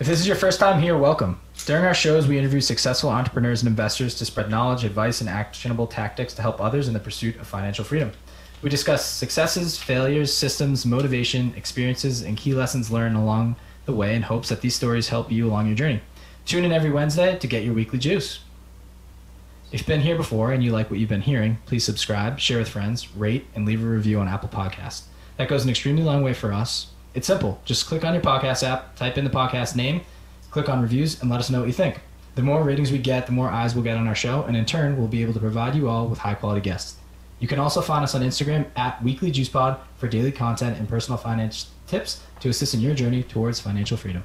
If this is your first time here, welcome. During our shows, we interview successful entrepreneurs and investors to spread knowledge, advice, and actionable tactics to help others in the pursuit of financial freedom. We discuss successes, failures, systems, motivation, experiences, and key lessons learned along the way in hopes that these stories help you along your journey. Tune in every Wednesday to get your weekly juice. If you've been here before and you like what you've been hearing, please subscribe, share with friends, rate, and leave a review on Apple Podcasts. That goes an extremely long way for us. It's simple. Just click on your podcast app, type in the podcast name, click on reviews, and let us know what you think. The more ratings we get, the more eyes we'll get on our show, and in turn, we'll be able to provide you all with high-quality guests. You can also find us on Instagram at weeklyjuicepod for daily content and personal finance tips to assist in your journey towards financial freedom.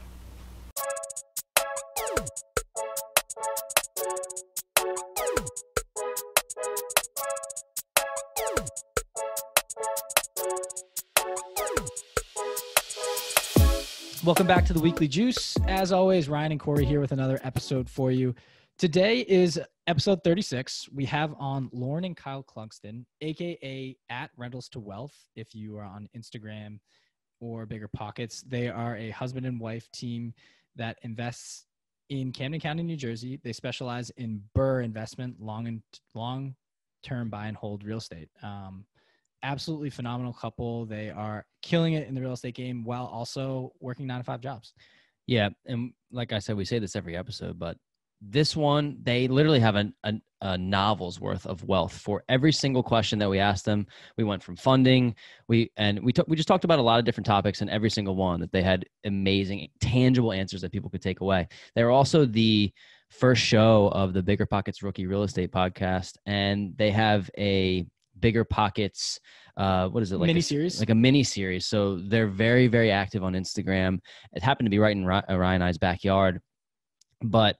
Welcome back to the Weekly Juice. As always, Ryan and Corey here with another episode for you. Today is episode 36. We have on Lauren and Kyle Clugston, aka at Rentals to Wealth. If you are on Instagram or Bigger Pockets, they are a husband and wife team that invests in Camden County, New Jersey. They specialize in BRRRR investment, long-term buy and hold real estate. Absolutely phenomenal couple. They are killing it in the real estate game while also working 9-to-5 jobs. Yeah. And like I said, we say this every episode, but this one, they literally have a novel's worth of wealth for every single question that we asked them. We went from funding, we just talked about a lot of different topics, and every single one that they had amazing, tangible answers that people could take away. They were also the first show of the Bigger Pockets Rookie Real Estate Podcast, and they have a Bigger Pockets, what is it? Like mini series? Like a mini series. So they're very, very active on Instagram. It happened to be right in Ryan and I's backyard. But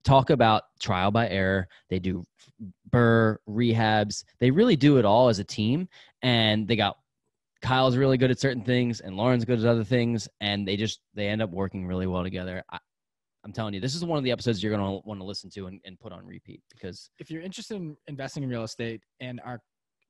talk about trial by error. They do BRRRR, rehabs. They really do it all as a team. And Kyle's really good at certain things and Lauren's good at other things. And they end up working really well together. I'm telling you, this is one of the episodes you're going to want to listen to and put on repeat, because if you're interested in investing in real estate and are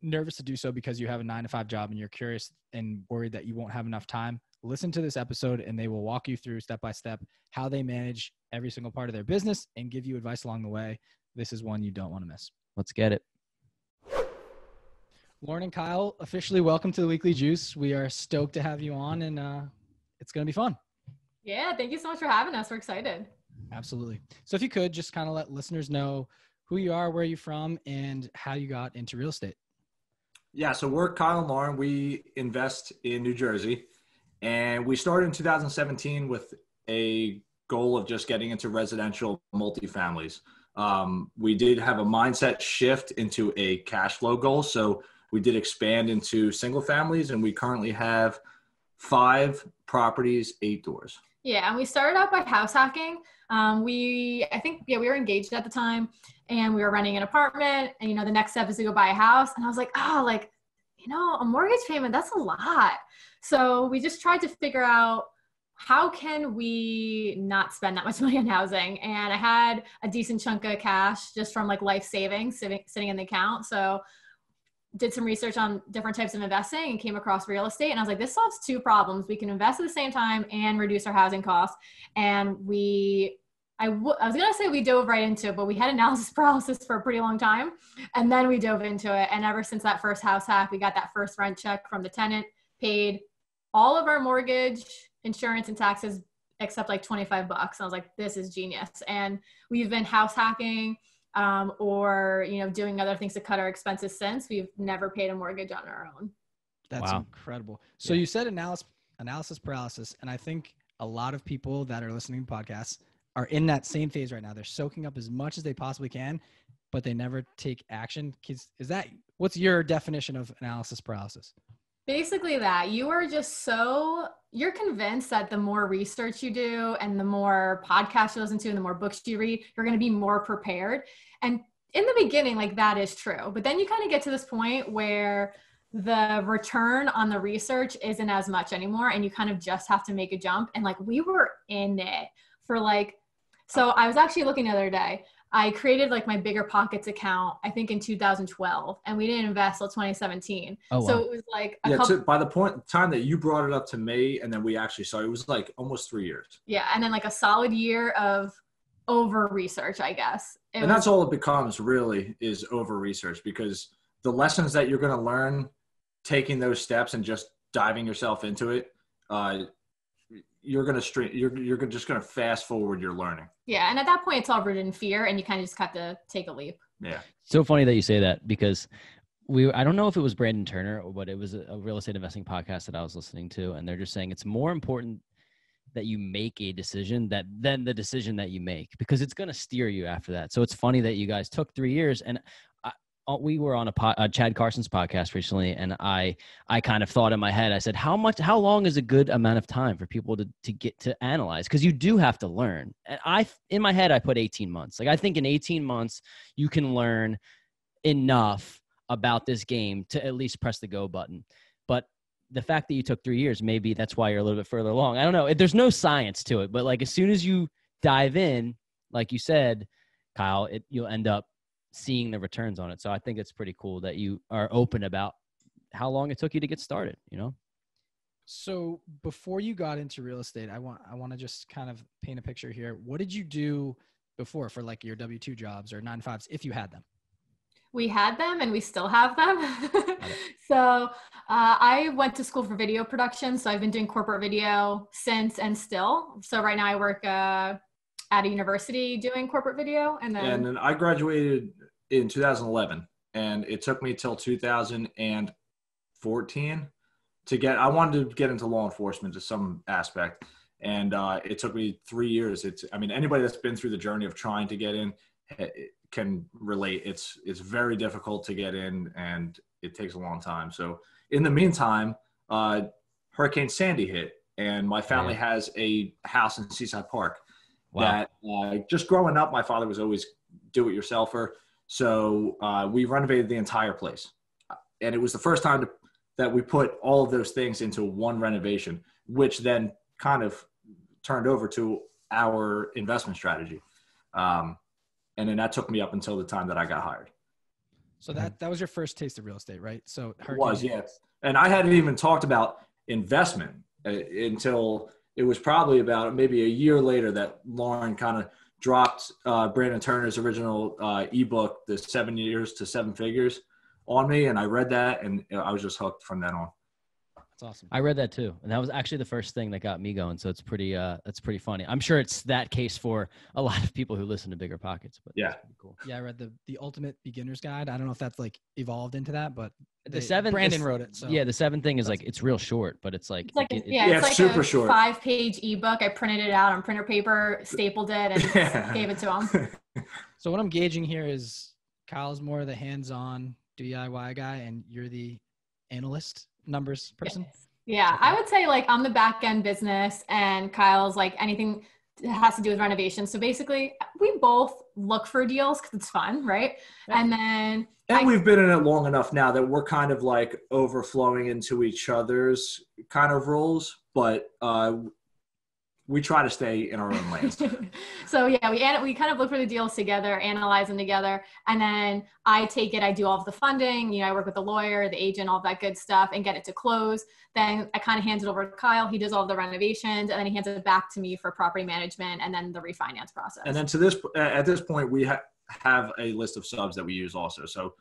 nervous to do so because you have a 9-to-5 job and you're curious and worried that you won't have enough time, listen to this episode and they will walk you through step by step how they manage every single part of their business and give you advice along the way. This is one you don't want to miss. Let's get it. Lauren and Kyle, officially welcome to the Weekly Juice. We are stoked to have you on, and it's going to be fun. Yeah, thank you so much for having us. We're excited. Absolutely. So if you could just kind of let listeners know who you are, where you're from, and how you got into real estate. Yeah, so we're Kyle and Lauren. We invest in New Jersey, and we started in 2017 with a goal of just getting into residential multifamilies. We did have a mindset shift into a cash flow goal, so we did expand into single families, and we currently have 5 properties, 8 doors. Yeah, and we started out by house hacking. We were engaged at the time, and we were renting an apartment, and, the next step is to go buy a house. And I was like, a mortgage payment, that's a lot. So we just tried to figure out, how can we not spend that much money on housing? And I had a decent chunk of cash just from life savings sitting in the account. So did some research on different types of investing and came across real estate. And I was like, this solves 2 problems. We can invest at the same time and reduce our housing costs. And I was going to say we dove right into it, but we had analysis paralysis for a pretty long time. And then we dove into it. And ever since that first house hack, we got that first rent check from the tenant, paid all of our mortgage, insurance, and taxes except $25. I was like, this is genius. And we've been house hacking or doing other things to cut our expenses since. We've never paid a mortgage on our own. That's incredible. So you said analysis paralysis, and I think a lot of people that are listening to podcasts are in that same phase right now. They're soaking up as much as they possibly can, but they never take action. What's your definition of analysis paralysis? Basically that you're convinced that the more research you do and the more podcasts you listen to and the more books you read, you're going to be more prepared. And in the beginning, that is true. But then you kind of get to this point where the return on the research isn't as much anymore. And you kind of just have to make a jump. And we were in it for so I was actually looking the other day. I created like my Bigger Pockets account, I think in 2012, and we didn't invest till 2017. Oh, wow. So it was like by the time that you brought it up to me and then we actually started, it was like almost 3 years. Yeah. And then like a solid year of over research, I guess. That's all it becomes really, is over research, because the lessons that you're going to learn taking those steps and just diving yourself into it, you're just going to fast forward your learning. Yeah. And at that point, it's all rooted in fear, and you kind of just have to take a leap. Yeah. So funny that you say that, because I don't know if it was Brandon Turner, but it was a real estate investing podcast that I was listening to. And they're just saying it's more important that you make a decision than the decision that you make, because it's going to steer you after that. So it's funny that you guys took 3 years, and we were on a Chad Carson's podcast recently, and I kind of thought in my head, I said, how long is a good amount of time for people to get to analyze? Because you do have to learn. And in my head, I put 18 months. Like, I think in 18 months, you can learn enough about this game to at least press the go button. But the fact that you took 3 years, maybe that's why you're a little bit further along. I don't know. There's no science to it, but like, as soon as you dive in, like you said, Kyle, you'll end up seeing the returns on it. So I think it's pretty cool that you are open about how long it took you to get started, you know? So before you got into real estate, I want to just kind of paint a picture here. What did you do before for like your W-2 jobs or 9-to-5s, if you had them? We had them and we still have them. So I went to school for video production. So I've been doing corporate video since and still. So right now I work at a university doing corporate video. And then I graduated in 2011, and it took me till 2014 I wanted to get into law enforcement to some aspect. And it took me 3 years. Anybody that's been through the journey of trying to get in can relate. It's very difficult to get in, and it takes a long time. So in the meantime, Hurricane Sandy hit, and my family has a house in Seaside Park. Wow. That just growing up, my father was always do-it-yourselfer. So we renovated the entire place. And it was the first time that we put all of those things into one renovation, which then kind of turned over to our investment strategy. And then that took me up until the time that I got hired. So that was your first taste of real estate, right? So it was, yeah. And I hadn't even talked about investment until it was probably about maybe a year later that Lauren kind of dropped Brandon Turner's original ebook, The 7 Years to 7 Figures, on me. And I read that, and I was just hooked from then on. That's awesome. I read that too. And that was actually the first thing that got me going. So it's pretty funny. I'm sure it's that case for a lot of people who listen to Bigger Pockets, but yeah, cool. Yeah. I read the Ultimate Beginner's Guide. I don't know if that's like evolved into that, but Brandon wrote it. So yeah, the 7 thing is like, it's real short, but it's like, it's like super short. 5-page ebook. I printed it out on printer paper, stapled it, and gave it to him. So what I'm gauging here is Kyle's more the hands-on DIY guy, and you're the analyst numbers person. Yeah, I would say like I'm the back end business, and Kyle's like anything that has to do with renovations. So basically, we both look for deals because it's fun, right? And we've been in it long enough now that we're kind of like overflowing into each other's kind of roles, but we try to stay in our own lanes. So yeah, we kind of look for the deals together, analyze them together, and then I do all of the funding. You know, I work with the lawyer, the agent, all of that good stuff, and get it to close. Then I kind of hand it over to Kyle. He does all of the renovations, and then he hands it back to me for property management and then the refinance process. And then at this point, we have a list of subs that we use also. So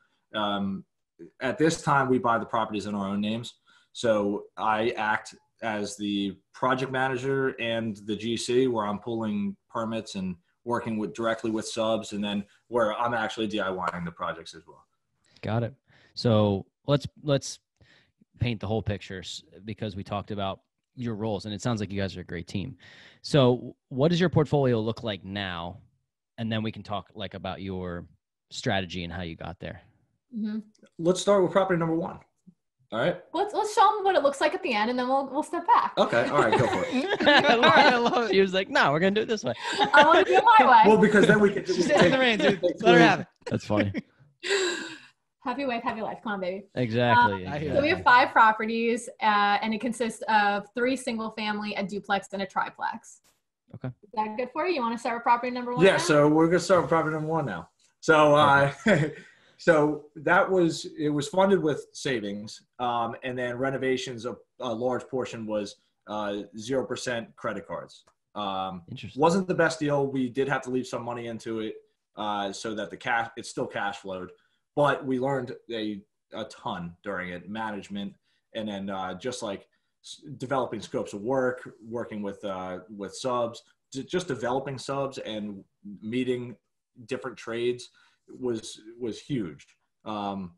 at this time, we buy the properties in our own names. So I act as the project manager and the GC, where I'm pulling permits and working directly with subs, and then where I'm actually DIYing the projects as well. Got it. So let's paint the whole picture, because we talked about your roles, and it sounds like you guys are a great team. So what does your portfolio look like now? And then we can talk like about your strategy and how you got there. Mm-hmm. Let's start with property number 1. All right. Let's show them what it looks like at the end, and then we'll step back. Okay. All right. Go for it. I love it. She was like, "No, we're gonna do it this way." I want to do it my way. Well, because then we can just take the reins, dude. Let her have it. That's funny. Happy wife, happy life. Come on, baby. Exactly. So we have 5 properties, and it consists of 3 single family, a duplex, and a triplex. Okay. Is that good for you? You want to start with property number one? Yeah, now? so we're gonna start with property number one now. So, so it was funded with savings, and then renovations. A large portion was 0% credit cards. Interesting. Wasn't the best deal. We did have to leave some money into it, so that it's still cash flowed, but we learned a ton during it, management, and then just like developing scopes of work, working with subs, just developing subs and meeting different trades was huge. And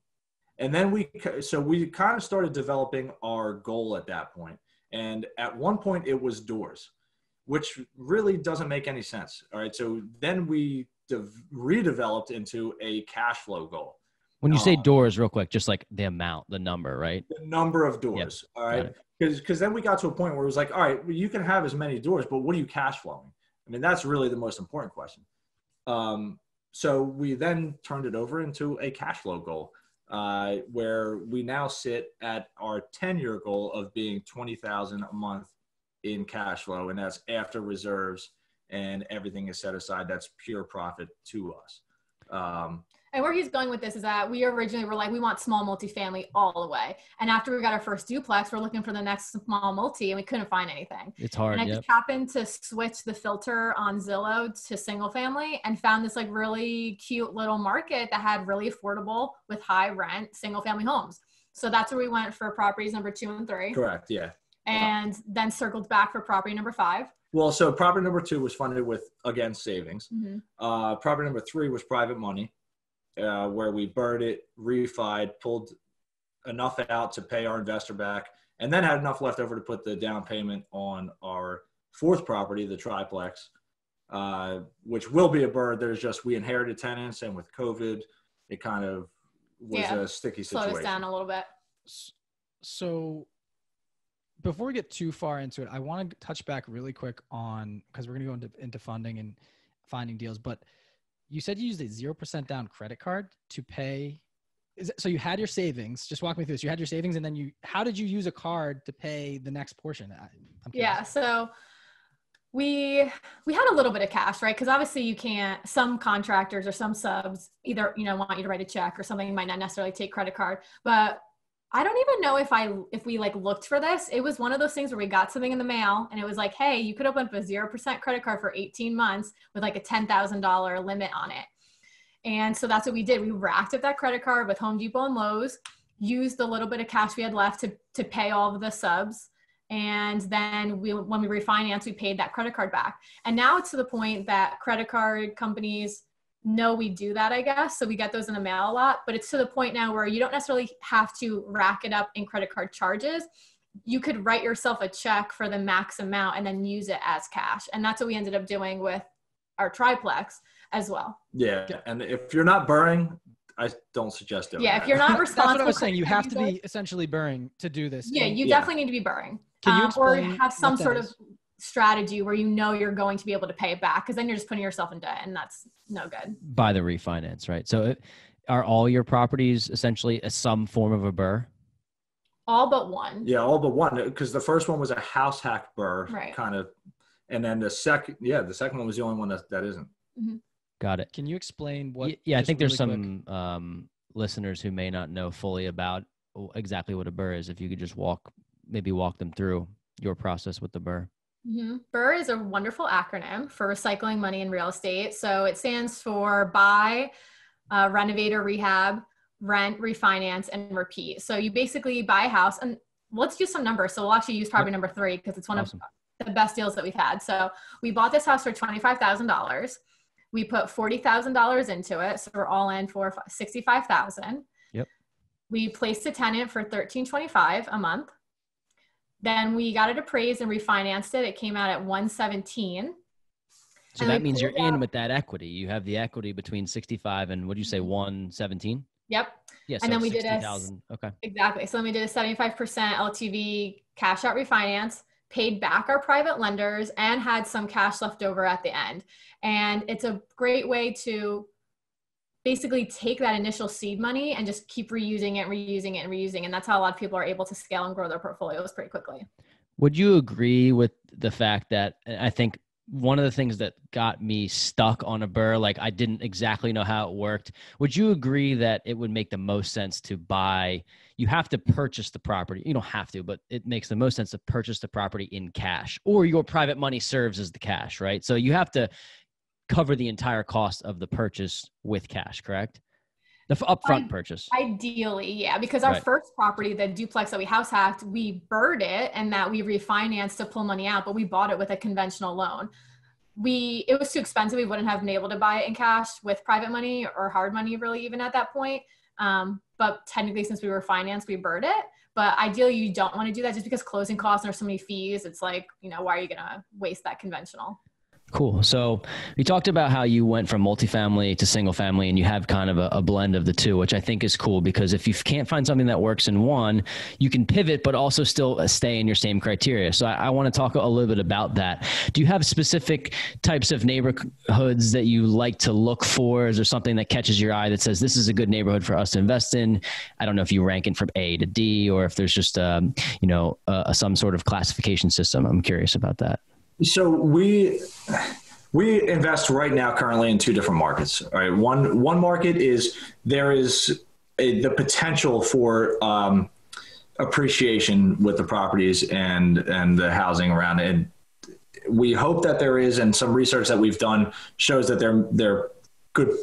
then we kind of started developing our goal at that point. And at one point it was doors, which really doesn't make any sense. All right. So then we redeveloped into a cash flow goal. When you say doors, real quick, just like the amount, the number, right? The number of doors. Yep. All right. Because then we got to a point where it was like, all right, well, you can have as many doors, but what are you cash flowing? I mean, that's really the most important question. So we then turned it over into a cash flow goal, where we now sit at our 10-year goal of being $20,000 a month in cash flow, and that's after reserves and everything is set aside. That's pure profit to us. And where he's going with this is that we originally were like, we want small multifamily all the way. And after we got our first duplex, we're looking for the next small multi and we couldn't find anything. It's hard. And I just happened to switch the filter on Zillow to single family and found this like really cute little market that had really affordable with high rent single family homes. So that's where we went for properties number 2 and 3. Correct. Yeah. And then circled back for property number 5. Well, so property number 2 was funded with, again, savings. Mm-hmm. Property number 3 was private money. Where we burned it, refied, pulled enough out to pay our investor back, and then had enough left over to put the down payment on our 4th property, the triplex, which will be a BRRRR. We inherited tenants, and with COVID, it kind of was a sticky situation. Slowed us down a little bit. So before we get too far into it, I want to touch back really quick on, because we're going to go into funding and finding deals, but you said you used a 0% down credit card to pay. So you had your savings. Just walk me through this. You had your savings, and then how did you use a card to pay the next portion? Yeah. So we had a little bit of cash, right? Because obviously you can't, some contractors or some subs either, want you to write a check or something, might not necessarily take credit card, but I don't even know if we like looked for this. It was one of those things where we got something in the mail and it was like, hey, you could open up a 0% credit card for 18 months with like a $10,000 limit on it. And so that's what we did. We racked up that credit card with Home Depot and Lowe's, used the little bit of cash we had left to pay all of the subs. And then when we refinanced, we paid that credit card back. And now it's to the point that credit card companies know we do that, I guess. So we get those in the mail a lot, but it's to the point now where you don't necessarily have to rack it up in credit card charges. You could write yourself a check for the max amount and then use it as cash. And that's what we ended up doing with our triplex as well. Yeah. And if you're not BRRRRing, I don't suggest doing that. If you're not responsible. That's what I was saying. You have to be essentially BRRRRing to do this. Yeah, you definitely need to be BRRRRing. Can you explain or have some sort of strategy where you're going to be able to pay it back, because then you're just putting yourself in debt, and that's no good. By the refinance, right? So are all your properties essentially some form of a BRRRR? All but one. Yeah, all but one, because the first one was a house hack BRRRR, right, kind of, and then the second one was the only one that isn't. Mm-hmm. Got it. Can you explain what? Yeah, I think there's some listeners who may not know fully about exactly what a BRRRR is. If you could just walk them through your process with the BRRRR. Mm-hmm. BRRRR is a wonderful acronym for recycling money in real estate. So it stands for buy, renovate or rehab, rent, refinance, and repeat. So you basically buy a house, and let's use some numbers. So we'll actually use property number 3 because it's one of the best deals that we've had. So we bought this house for $25,000. We put $40,000 into it. So we're all in for $65,000. Yep. We placed a tenant for $1,325 a month. Then we got it appraised and refinanced it. It came out at $117,000. So that means you're in with that equity. You have the equity between 65 and what do you say, 117? Yep. Yeah. And then we did okay. Exactly. So then we did a 75% LTV cash out refinance, paid back our private lenders, and had some cash left over at the end. And it's a great way to basically take that initial seed money and just keep reusing it. And that's how a lot of people are able to scale and grow their portfolios pretty quickly. Would you agree with the fact that, I think one of the things that got me stuck on a BRRRR, like I didn't exactly know how it worked. Would you agree that it would make the most sense to buy, you have to purchase the property. You don't have to, but it makes the most sense to purchase the property in cash, or your private money serves as the cash, right? So you have to cover the entire cost of the purchase with cash, correct? The upfront purchase. Ideally, yeah, because our first property, the duplex that we house hacked, we BRRRR'd it and that we refinanced to pull money out, but we bought it with a conventional loan. It was too expensive. We wouldn't have been able to buy it in cash with private money or hard money really even at that point. But technically, since we were financed, we BRRRR'd it. But ideally, you don't want to do that just because closing costs and there's so many fees. It's like, why are you going to waste that conventional? Cool. So we talked about how you went from multifamily to single family, and you have kind of a blend of the two, which I think is cool, because if you can't find something that works in one, you can pivot, but also still stay in your same criteria. So I want to talk a little bit about that. Do you have specific types of neighborhoods that you like to look for? Is there something that catches your eye that says this is a good neighborhood for us to invest in? I don't know if you rank it from A to D, or if there's just, some sort of classification system. I'm curious about that. So we invest right now currently in two different markets. All right, one market is there is the potential for appreciation with the properties and the housing around it. And we hope that there is, and some research that we've done shows that there good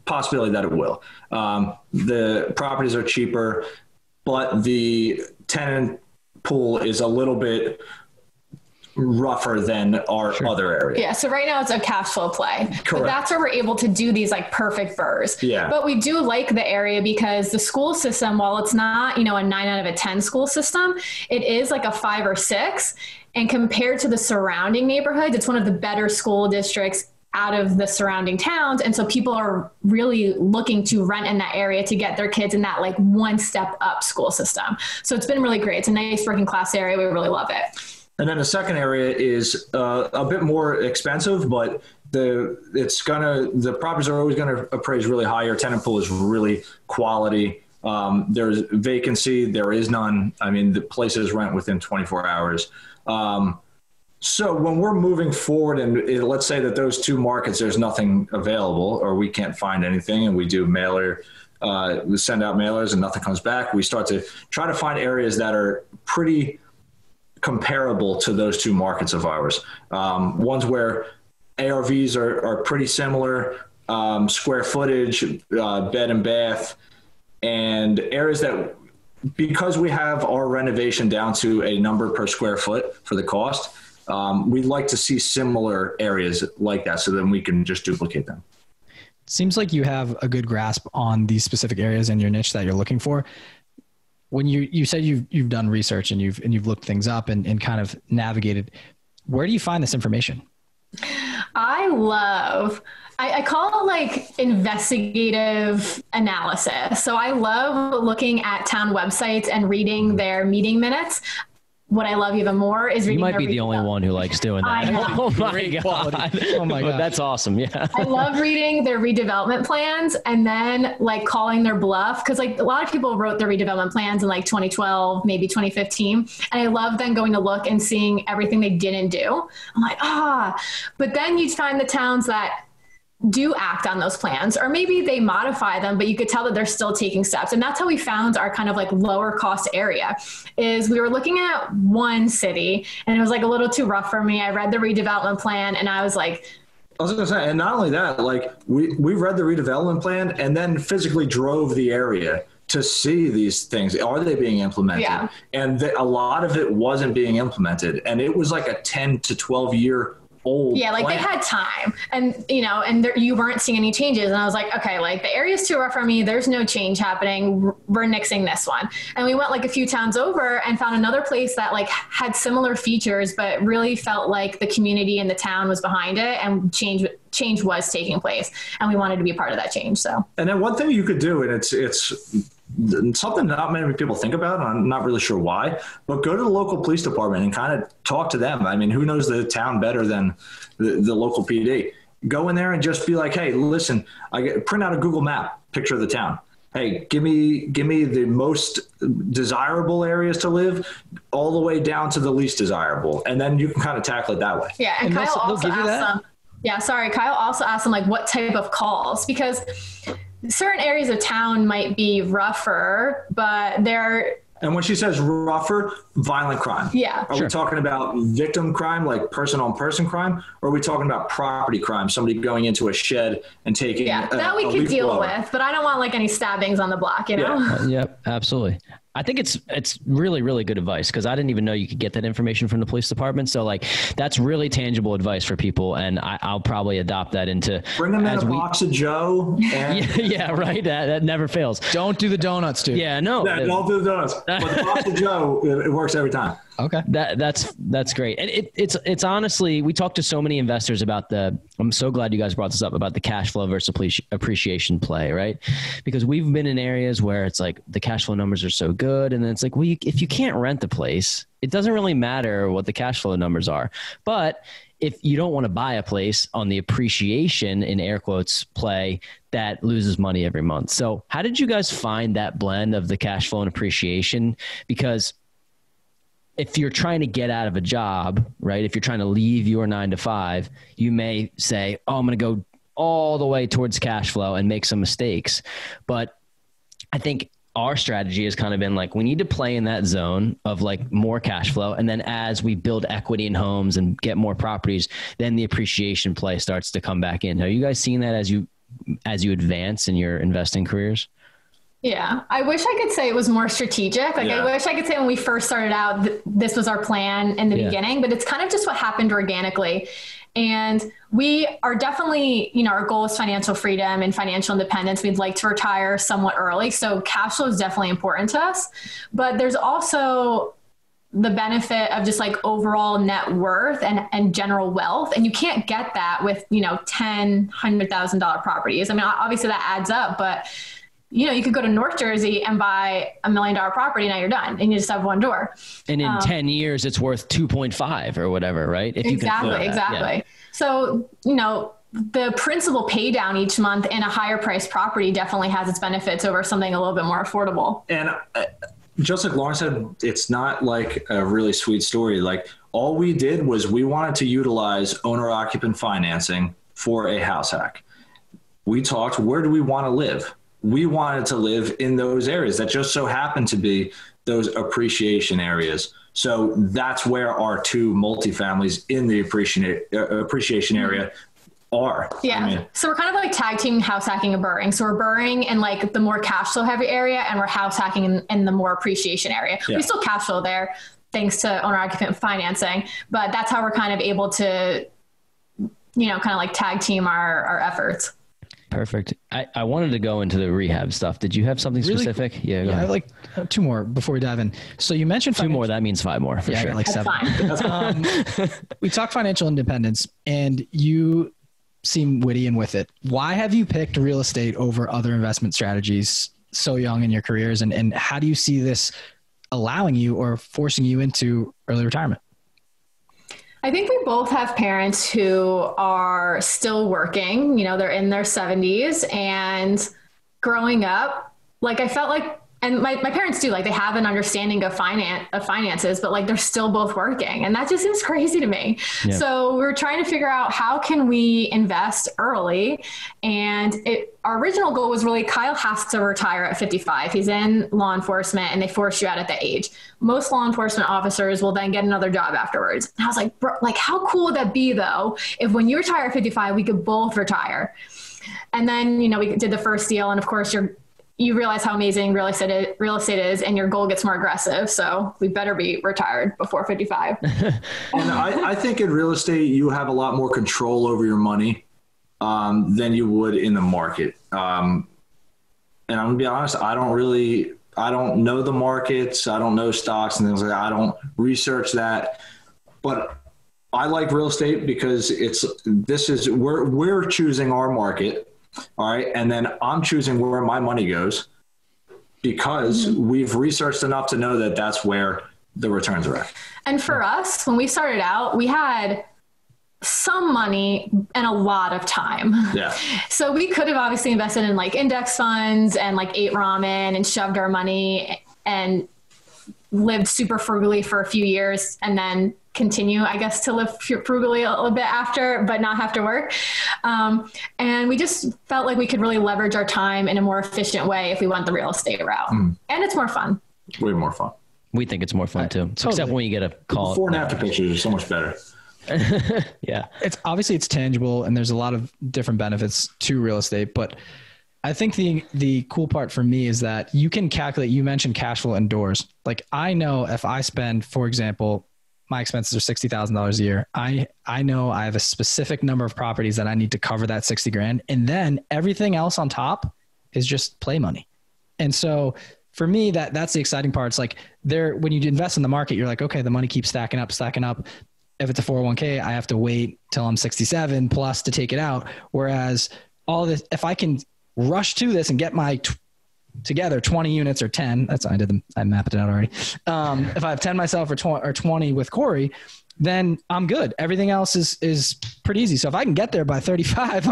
possibility that it will. The properties are cheaper, but the tenant pool is a little bit rougher than our other area. Yeah. So right now it's a cash flow play. Correct. But that's where we're able to do these like perfect BRRRRs. Yeah. But we do like the area because the school system, while it's not, a 9 out of 10 school system, it is like a 5 or 6. And compared to the surrounding neighborhoods, it's one of the better school districts out of the surrounding towns. And so people are really looking to rent in that area to get their kids in that like one step up school system. So it's been really great. It's a nice working class area. We really love it. And then the second area is a bit more expensive, but the properties are always going to appraise really high. Your tenant pool is really quality. There's vacancy. There is none. I mean, the places rent within 24 hours. So when we're moving forward and let's say that those two markets, there's nothing available or we can't find anything, and we do we send out mailers and nothing comes back. We start to try to find areas that are pretty comparable to those two markets of ours. Ones where ARVs are pretty similar, square footage, bed and bath, and areas that, because we have our renovation down to a number per square foot for the cost, we'd like to see similar areas like that so then we can just duplicate them. Seems like you have a good grasp on these specific areas and your niche that you're looking for. When you said you've done research and you've looked things up and kind of navigated, where do you find this information? I call it like investigative analysis. So I love looking at town websites and reading their meeting minutes. What I love even more is reading. You might be the only one who likes doing that. Oh my God. Oh my God. That's awesome. Yeah. I love reading their redevelopment plans and then like calling their bluff. Cause like a lot of people wrote their redevelopment plans in like 2012, maybe 2015. And I love then going to look and seeing everything they didn't do. I'm like, but then you find the towns that do act on those plans, or maybe they modify them, but you could tell that they're still taking steps. And that's how we found our kind of like lower cost area. Is we were looking at one city and it was like a little too rough for me. I read the redevelopment plan and I was like, I was going to say, and not only that, like we read the redevelopment plan and then physically drove the area to see these things. Are they being implemented? Yeah. And a lot of it wasn't being implemented. And it was like a 10 to 12 year old. Yeah, like plan. They had time and, you weren't seeing any changes. And I was like, okay, like the area's too rough for me. There's no change happening. We're nixing this one. And we went like a few towns over and found another place that like had similar features, but really felt like the community and the town was behind it and change was taking place. And we wanted to be part of that change. So, and then one thing you could do, and it's something not many people think about, and I'm not really sure why, but go to the local police department and kind of talk to them. I mean, who knows the town better than the local PD? Go in there and just be like, hey, listen, print out a Google map picture of the town. hey, give me the most desirable areas to live all the way down to the least desirable. And then you can kind of tackle it that way. Yeah. And Kyle also asked them, Kyle also asked them like what type of calls, because certain areas of town might be rougher, but and when she says rougher, violent crime. Yeah. Are we talking about victim crime, like person-on-person crime? Or are we talking about property crime, somebody going into a shed and taking that we could deal with, but I don't want like any stabbings on the block, you know? Yep, absolutely. I think it's really, really good advice, because I didn't even know you could get that information from the police department. So like that's really tangible advice for people, and I'll probably adopt that into bring them in a box of Joe. And yeah, right. That never fails. Don't do the donuts, dude. Yeah, no. Yeah, don't do the donuts. But the box of Joe, it works every time. Okay. That's great. And it's honestly, we talked to so many investors about I'm so glad you guys brought this up about the cash flow versus appreciation play, right? Because we've been in areas where it's like the cash flow numbers are so good. And then it's like, well, if you can't rent the place, it doesn't really matter what the cash flow numbers are. But if you don't want to buy a place on the appreciation, in air quotes, play, that loses money every month. So how did you guys find that blend of the cash flow and appreciation? Because if you're trying to get out of a job, right? If you're trying to leave your 9 to 5, you may say, oh, I'm going to go all the way towards cash flow and make some mistakes. But I think our strategy has kind of been like, we need to play in that zone of like more cash flow. And then as we build equity in homes and get more properties, then the appreciation play starts to come back in. Are you guys seeing that as you advance in your investing careers? Yeah. I wish I could say it was more strategic. I wish I could say when we first started out, this was our plan in the beginning, but it's kind of just what happened organically. And we are definitely, our goal is financial freedom and financial independence. We'd like to retire somewhat early. So cash flow is definitely important to us, but there's also the benefit of just like overall net worth and general wealth. And you can't get that with, $10,000, $100,000 properties. I mean, obviously that adds up, but you could go to North Jersey and buy $1 million property. Now you're done and you just have one door. And in 10 years, it's worth 2.5 or whatever, right? If exactly. Yeah. So, the principal pay down each month in a higher priced property definitely has its benefits over something a little bit more affordable. And just like Lauren said, it's not like a really sweet story. Like all we did was we wanted to utilize owner occupant financing for a house hack. We talked, where do we want to live? We wanted to live in those areas that just so happen to be those appreciation areas. So that's where our 2 multifamilies in the appreciation area are. Yeah. So we're kind of like tag team house hacking and BRRRRing. So we're BRRRRing in like the more cash flow heavy area, and we're house hacking in the more appreciation area. Yeah. We still cash flow there thanks to owner occupant financing, but that's how we're kind of able to, kind of like tag team our efforts. Perfect. I wanted to go into the rehab stuff. Did you have something specific? Really? Yeah, I have like 2 more before we dive in. So you mentioned 2 more. That means 5 more for sure. Like That's 7. Fine. We talked financial independence, and you seem witty and with it. Why have you picked real estate over other investment strategies so young in your careers? And how do you see this allowing you or forcing you into early retirement? I think we both have parents who are still working, they're in their 70s, and growing up, like I felt like, and my parents do, like they have an understanding of finances, but like they're still both working, and that just seems crazy to me. Yeah. So we're trying to figure out how can we invest early. And our original goal was really Kyle has to retire at 55. He's in law enforcement and they force you out at that age. Most law enforcement officers will then get another job afterwards. And I was like, bro, like how cool would that be though? If when you retire at 55, we could both retire. And then, we did the first deal. And of course you realize how amazing real estate is, and your goal gets more aggressive. So we better be retired before 55. And I think in real estate, you have a lot more control over your money than you would in the market. And I'm gonna be honest, I don't know the markets. I don't know stocks and things like that. I don't research that, but I like real estate because we're choosing our market. All right. And then I'm choosing where my money goes because we've researched enough to know that that's where the returns are at. And for us, when we started out, we had some money and a lot of time. Yeah. So we could have obviously invested in like index funds and like ate ramen and shoved our money and lived super frugally for a few years and then continue, I guess, to live frugally a little bit after, but not have to work. And we just felt like we could really leverage our time in a more efficient way if we went the real estate route. And it's more fun. Way more fun. We think it's more fun too. Totally. Except when you get a call. Before and after pictures are so much better. Yeah. It's obviously it's tangible and there's a lot of different benefits to real estate, but I think the cool part for me is that you can calculate, you mentioned cash flow indoors. Like I know if I spend, for example, my expenses are $60,000 a year. I know I have a specific number of properties that I need to cover that 60 grand. And then everything else on top is just play money. And so for me, that's the exciting part. It's like when you invest in the market, you're like, okay, the money keeps stacking up. If it's a 401k, I have to wait till I'm 67 plus to take it out. Whereas all this, if I can rush to this and get my together 20 units or 10, I mapped it out already. If I have 10 myself or 20 with Corey, then I'm good. Everything else is pretty easy. So if I can get there by 35,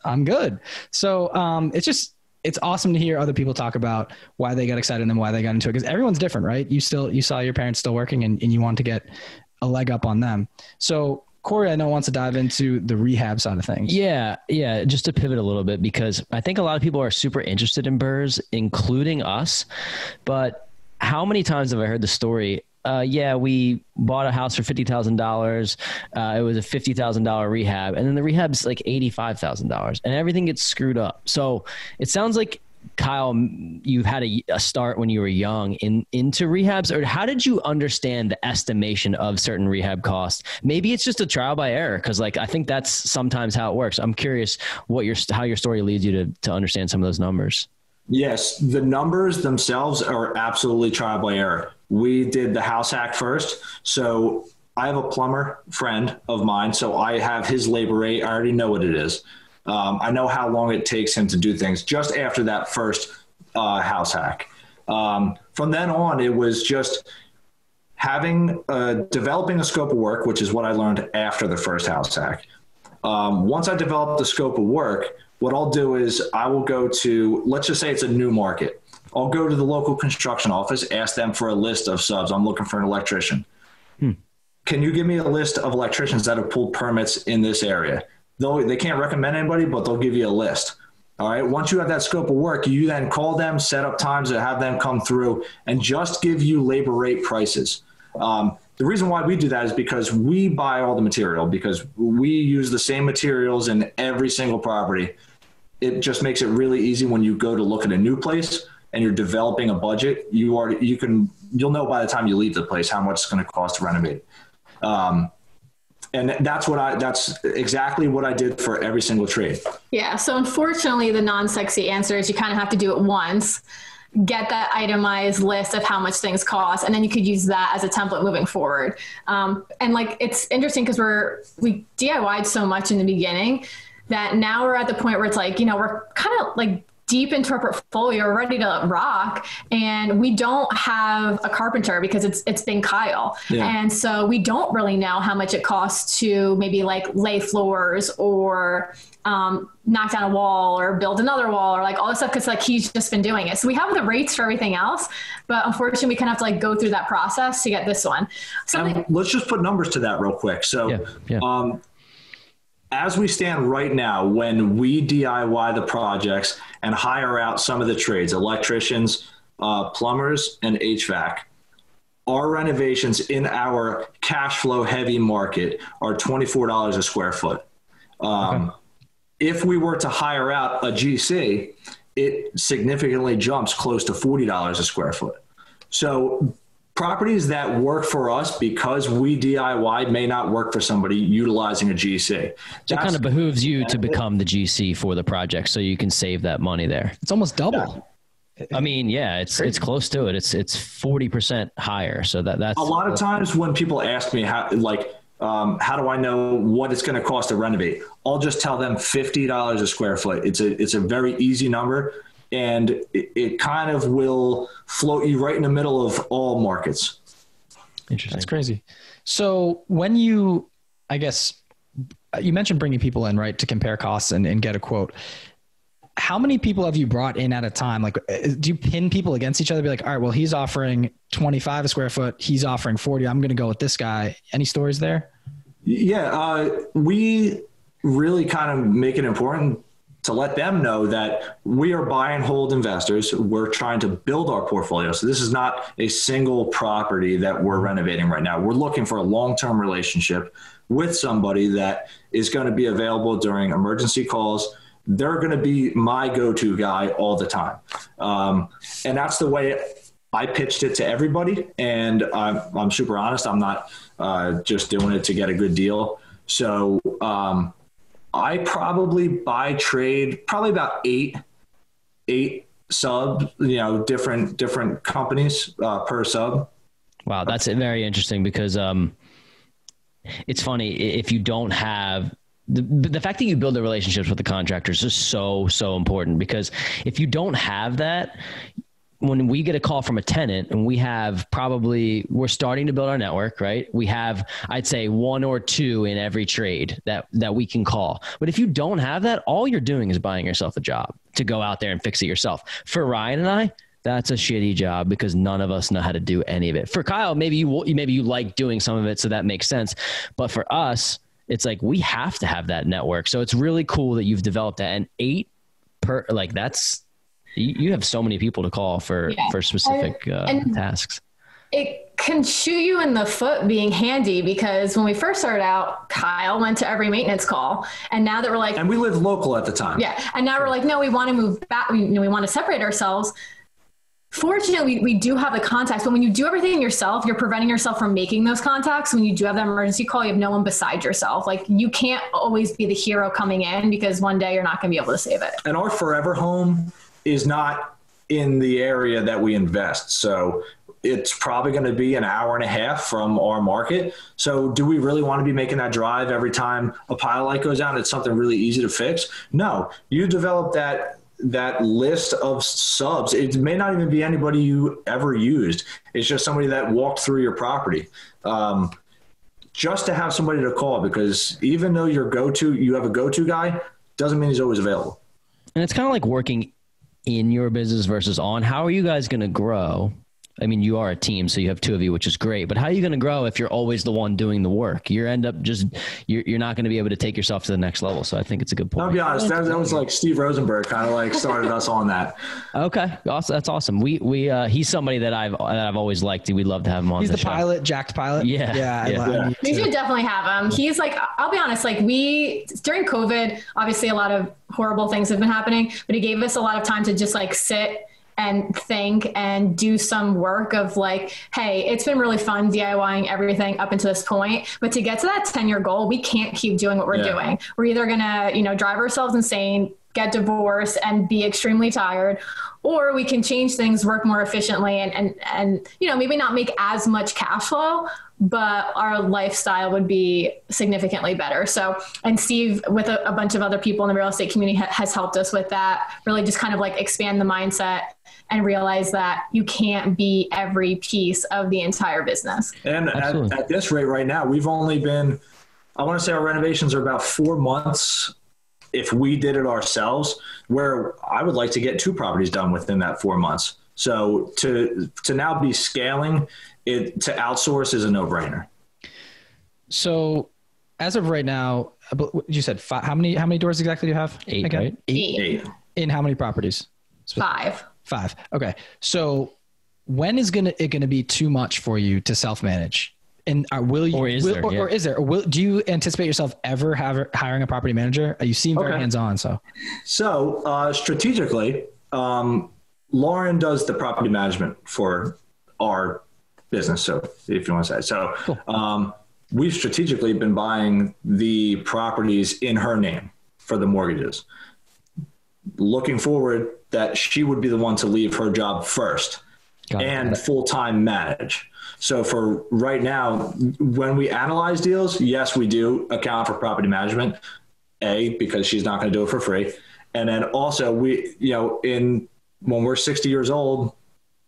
I'm good. So it's awesome to hear other people talk about why they got excited and why they got into it. Cause everyone's different, right? You saw your parents still working and you want to get a leg up on them. So Corey, I know wants to dive into the rehab side of things. Yeah. Just to pivot a little bit, because I think a lot of people are super interested in BRRRRs, including us. But how many times have I heard the story? We bought a house for $50,000. It was a $50,000 rehab. And then the rehab's like $85,000 and everything gets screwed up. So it sounds like, Kyle, you had a start when you were young into rehabs, or how did you understand the estimation of certain rehab costs? Maybe it's just a trial by error. Cause like, I think that's sometimes how it works. I'm curious how your story leads you to understand some of those numbers. Yes. The numbers themselves are absolutely trial by error. We did the house hack first. So I have a plumber friend of mine. So I have his labor rate. I already know what it is. I know how long it takes him to do things just after that first house hack. From then on, it was just developing a scope of work, which is what I learned after the first house hack. Once I developed the scope of work, what I'll do is I will go to, let's just say it's a new market. I'll go to the local construction office, ask them for a list of subs. I'm looking for an electrician. Can you give me a list of electricians that have pulled permits in this area? They can't recommend anybody, but they'll give you a list. All right. Once you have that scope of work, you then call them, set up times to have them come through and just give you labor rate prices. The reason why we do that is because we buy all the material, because we use the same materials in every single property. It just makes it really easy when you go to look at a new place and you're developing a budget. You'll know by the time you leave the place how much it's going to cost to renovate. And that's exactly what I did for every single trade. Yeah. So unfortunately, the non-sexy answer is you kind of have to do it once, get that itemized list of how much things cost, and then you could use that as a template moving forward. And like, it's interesting because we DIY'd so much in the beginning that now we're at the point where it's like, we're kind of like deep into our portfolio, we're ready to rock, and we don't have a carpenter because it's been Kyle. Yeah. And so we don't really know how much it costs to maybe like lay floors or knock down a wall or build another wall or like all this stuff, because like he's just been doing it. So we have the rates for everything else, but unfortunately we kind of have to like go through that process to get this one. Let's just put numbers to that real quick. So as we stand right now, when we DIY the projects and hire out some of the trades, electricians, plumbers, and HVAC, our renovations in our cash flow heavy market are $24 a square foot. If we were to hire out a GC, it significantly jumps close to $40 a square foot. So properties that work for us because we DIY may not work for somebody utilizing a GC. So it kind of behooves you to become the GC for the project so you can save that money there. It's almost double. I mean, yeah, it's close to it. It's 40% higher. So that's a lot of times when people ask me how do I know what it's going to cost to renovate? I'll just tell them $50 a square foot. It's a very easy number. And it kind of will float you right in the middle of all markets. Interesting. That's crazy. So when you, I guess, you mentioned bringing people in, right, to compare costs and get a quote. How many people have you brought in at a time? Like, do you pin people against each other? Be like, all right, well, he's offering 25 a square foot. He's offering 40. I'm going to go with this guy. Any stories there? Yeah. We really kind of make it important to let them know that we are buy and hold investors. We're trying to build our portfolio. So this is not a single property that we're renovating right now. We're looking for a long-term relationship with somebody that is going to be available during emergency calls. They're going to be my go-to guy all the time. And that's the way I pitched it to everybody. And I'm super honest. I'm not just doing it to get a good deal. So I probably buy trade probably about eight subs, different companies per sub. Wow. That's very interesting because it's funny if you don't have the fact that you build the relationships with the contractors is so important, because if you don't have that, when we get a call from a tenant and we're starting to build our network, right? We have, I'd say 1 or 2 in every trade that we can call. But if you don't have that, all you're doing is buying yourself a job to go out there and fix it yourself. For Ryan and I, that's a shitty job because none of us know how to do any of it. For Kyle, maybe you like doing some of it, so that makes sense. But for us, it's like we have to have that network. So it's really cool that you've developed that. And 8 per, like that's, you have so many people to call for specific tasks. It can shoot you in the foot being handy, because when we first started out, Kyle went to every maintenance call. And now that we're like, and we lived local at the time. Yeah. And now we're like, no, we want to move back. We want to separate ourselves. Fortunately, we do have the contacts, but when you do everything yourself, you're preventing yourself from making those contacts. When you do have that emergency call, you have no one beside yourself. Like, you can't always be the hero coming in, because one day you're not going to be able to save it. And our forever home is not in the area that we invest. So it's probably going to be an hour and a half from our market. So do we really want to be making that drive every time a pile light goes out and it's something really easy to fix? No, you develop that list of subs. It may not even be anybody you ever used. It's just somebody that walked through your property. Just to have somebody to call, because even though you have a go-to guy, doesn't mean he's always available. And it's kind of like working in your business versus on. How are you guys going to grow? I mean, you are a team, so you have 2 of you, which is great, but how are you going to grow if you're always the one doing the work? You're not going to be able to take yourself to the next level. So I think it's a good point. I'll be honest. That was like Steve Rosenberg kind of like started us on that. Okay. Awesome. That's awesome. He's somebody that I've always liked. We'd love to have him on. He's the show. Pilot, jacked pilot. Yeah. We should definitely have him. He's like, I'll be honest, like during COVID, obviously a lot of horrible things have been happening, but he gave us a lot of time to just like sit and think and do some work of like, hey, it's been really fun DIYing everything up until this point, but to get to that 10-year goal, we can't keep doing what we're doing. We're either going to, drive ourselves insane, get divorced and be extremely tired, or we can change things, work more efficiently and maybe not make as much cash flow, but our lifestyle would be significantly better. So, and Steve, with a bunch of other people in the real estate community has helped us with that, really just kind of like expand the mindset and realize that you can't be every piece of the entire business. And at this rate right now, we've only been, I want to say our renovations are about 4 months if we did it ourselves, where I would like to get 2 properties done within that 4 months. So to now be scaling it, to outsource is a no-brainer. So as of right now, you said 5, how many doors exactly do you have? 8, again? right? 8. In how many properties? 5. 5. Okay. So when is it gonna be too much for you to self-manage? And will you, or is there, do you anticipate yourself ever hiring a property manager? You seem very hands-on. So strategically, Lauren does the property management for our business. So if you want to say, so cool. We've strategically been buying the properties in her name for the mortgages, looking forward that she would be the one to leave her job first and full-time manage. So for right now, when we analyze deals, yes, we do account for property management, because she's not going to do it for free. And then also when we're 60 years old,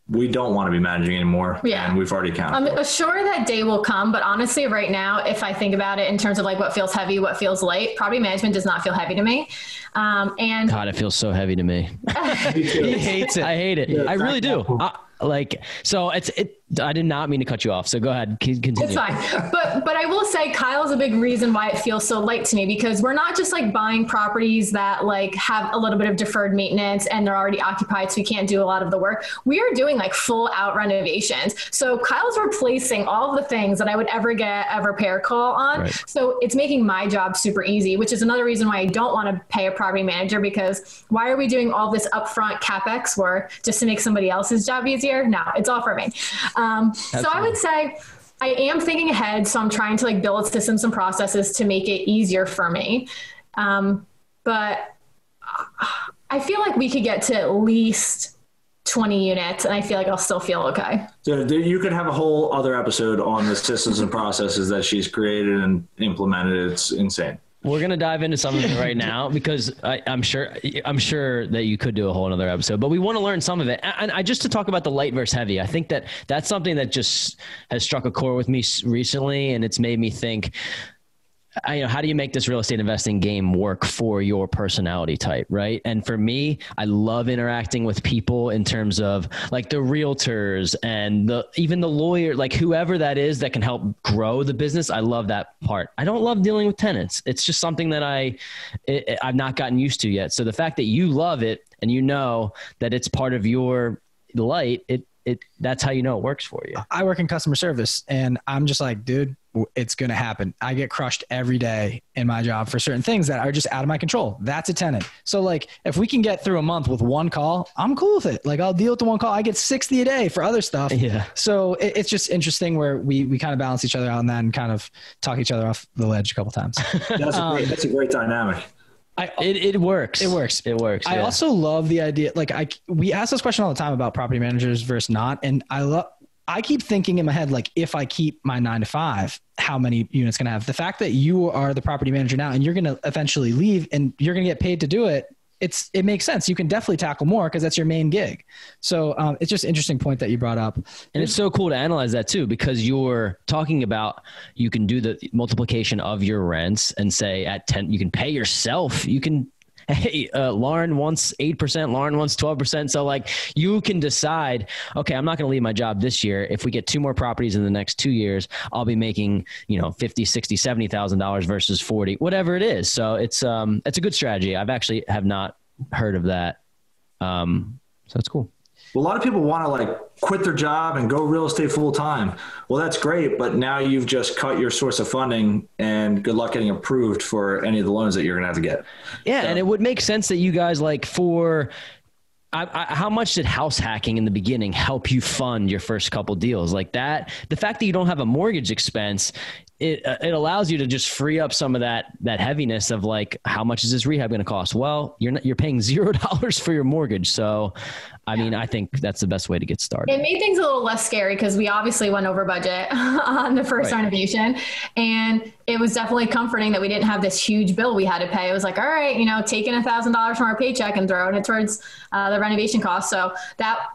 we don't want to be managing anymore. Yeah. And we've already counted. I'm sure that day will come, but honestly, right now, if I think about it in terms of like what feels heavy, what feels light, property management does not feel heavy to me. And God, it feels so heavy to me. He hates it. I hate it. Yeah, I really do. I did not mean to cut you off. So go ahead. Continue. It's fine. But I will say Kyle's a big reason why it feels so light to me, because we're not just like buying properties that like have a little bit of deferred maintenance and they're already occupied, so we can't do a lot of the work. We are doing like full out renovations. So Kyle's replacing all of the things that I would ever get a repair call on. Right. So it's making my job super easy, which is another reason why I don't want to pay a property manager, because why are we doing all this upfront CapEx work just to make somebody else's job easier? No, it's all for me. So I would say I am thinking ahead. So I'm trying to like build systems and processes to make it easier for me. But I feel like we could get to at least 20 units and I feel like I'll still feel okay. So you could have a whole other episode on the systems and processes that she's created and implemented. It's insane. We're going to dive into some of it right now, because I'm sure that you could do a whole another episode, but we want to learn some of it. And just to talk about the light versus heavy, I think that's something that just has struck a chord with me recently. And it's made me think, how do you make this real estate investing game work for your personality type, right? And for me, I love interacting with people in terms of like the realtors and even the lawyer, like whoever that is that can help grow the business. I love that part. I don't love dealing with tenants. It's just something that I've not gotten used to yet. So the fact that you love it and you know that it's part of your light, that's how you know it works for you. I work in customer service and I'm just like, dude, it's going to happen. I get crushed every day in my job for certain things that are just out of my control. That's a tenant. So like, if we can get through a month with one call, I'm cool with it. Like I'll deal with the one call. I get 60 a day for other stuff. Yeah. So it's just interesting where we kind of balance each other out on that and kind of talk each other off the ledge a couple times. That's a great dynamic. It works. It works. It works. I also love the idea. Like we ask this question all the time about property managers versus not. And I keep thinking in my head, like if I keep my 9 to 5, how many units can I have? The fact that you are the property manager now and you're going to eventually leave and you're going to get paid to do it. It makes sense. You can definitely tackle more because that's your main gig. So it's just an interesting point that you brought up. And it's so cool to analyze that too, because you're talking about, you can do the multiplication of your rents and say at 10, you can pay yourself. You can, hey, Lauren wants 8%, Lauren wants 12%. So like you can decide, okay, I'm not going to leave my job this year. If we get 2 more properties in the next 2 years, I'll be making, $50, $60, $70,000 versus 40, whatever it is. So it's a good strategy. I've actually have not heard of that. So it's cool. Well, a lot of people want to like quit their job and go real estate full time. Well, that's great. But now you've just cut your source of funding and good luck getting approved for any of the loans that you're going to have to get. Yeah. So. And it would make sense that you guys like how much did house hacking in the beginning help you fund your first couple deals like that? The fact that you don't have a mortgage expense, it allows you to just free up some of that heaviness of like, how much is this rehab going to cost? Well, you're paying $0 for your mortgage. So, I mean, I think that's the best way to get started. It made things a little less scary because we obviously went over budget on the first renovation. And it was definitely comforting that we didn't have this huge bill we had to pay. It was like, all right, taking $1,000 from our paycheck and throwing it towards the renovation cost. So that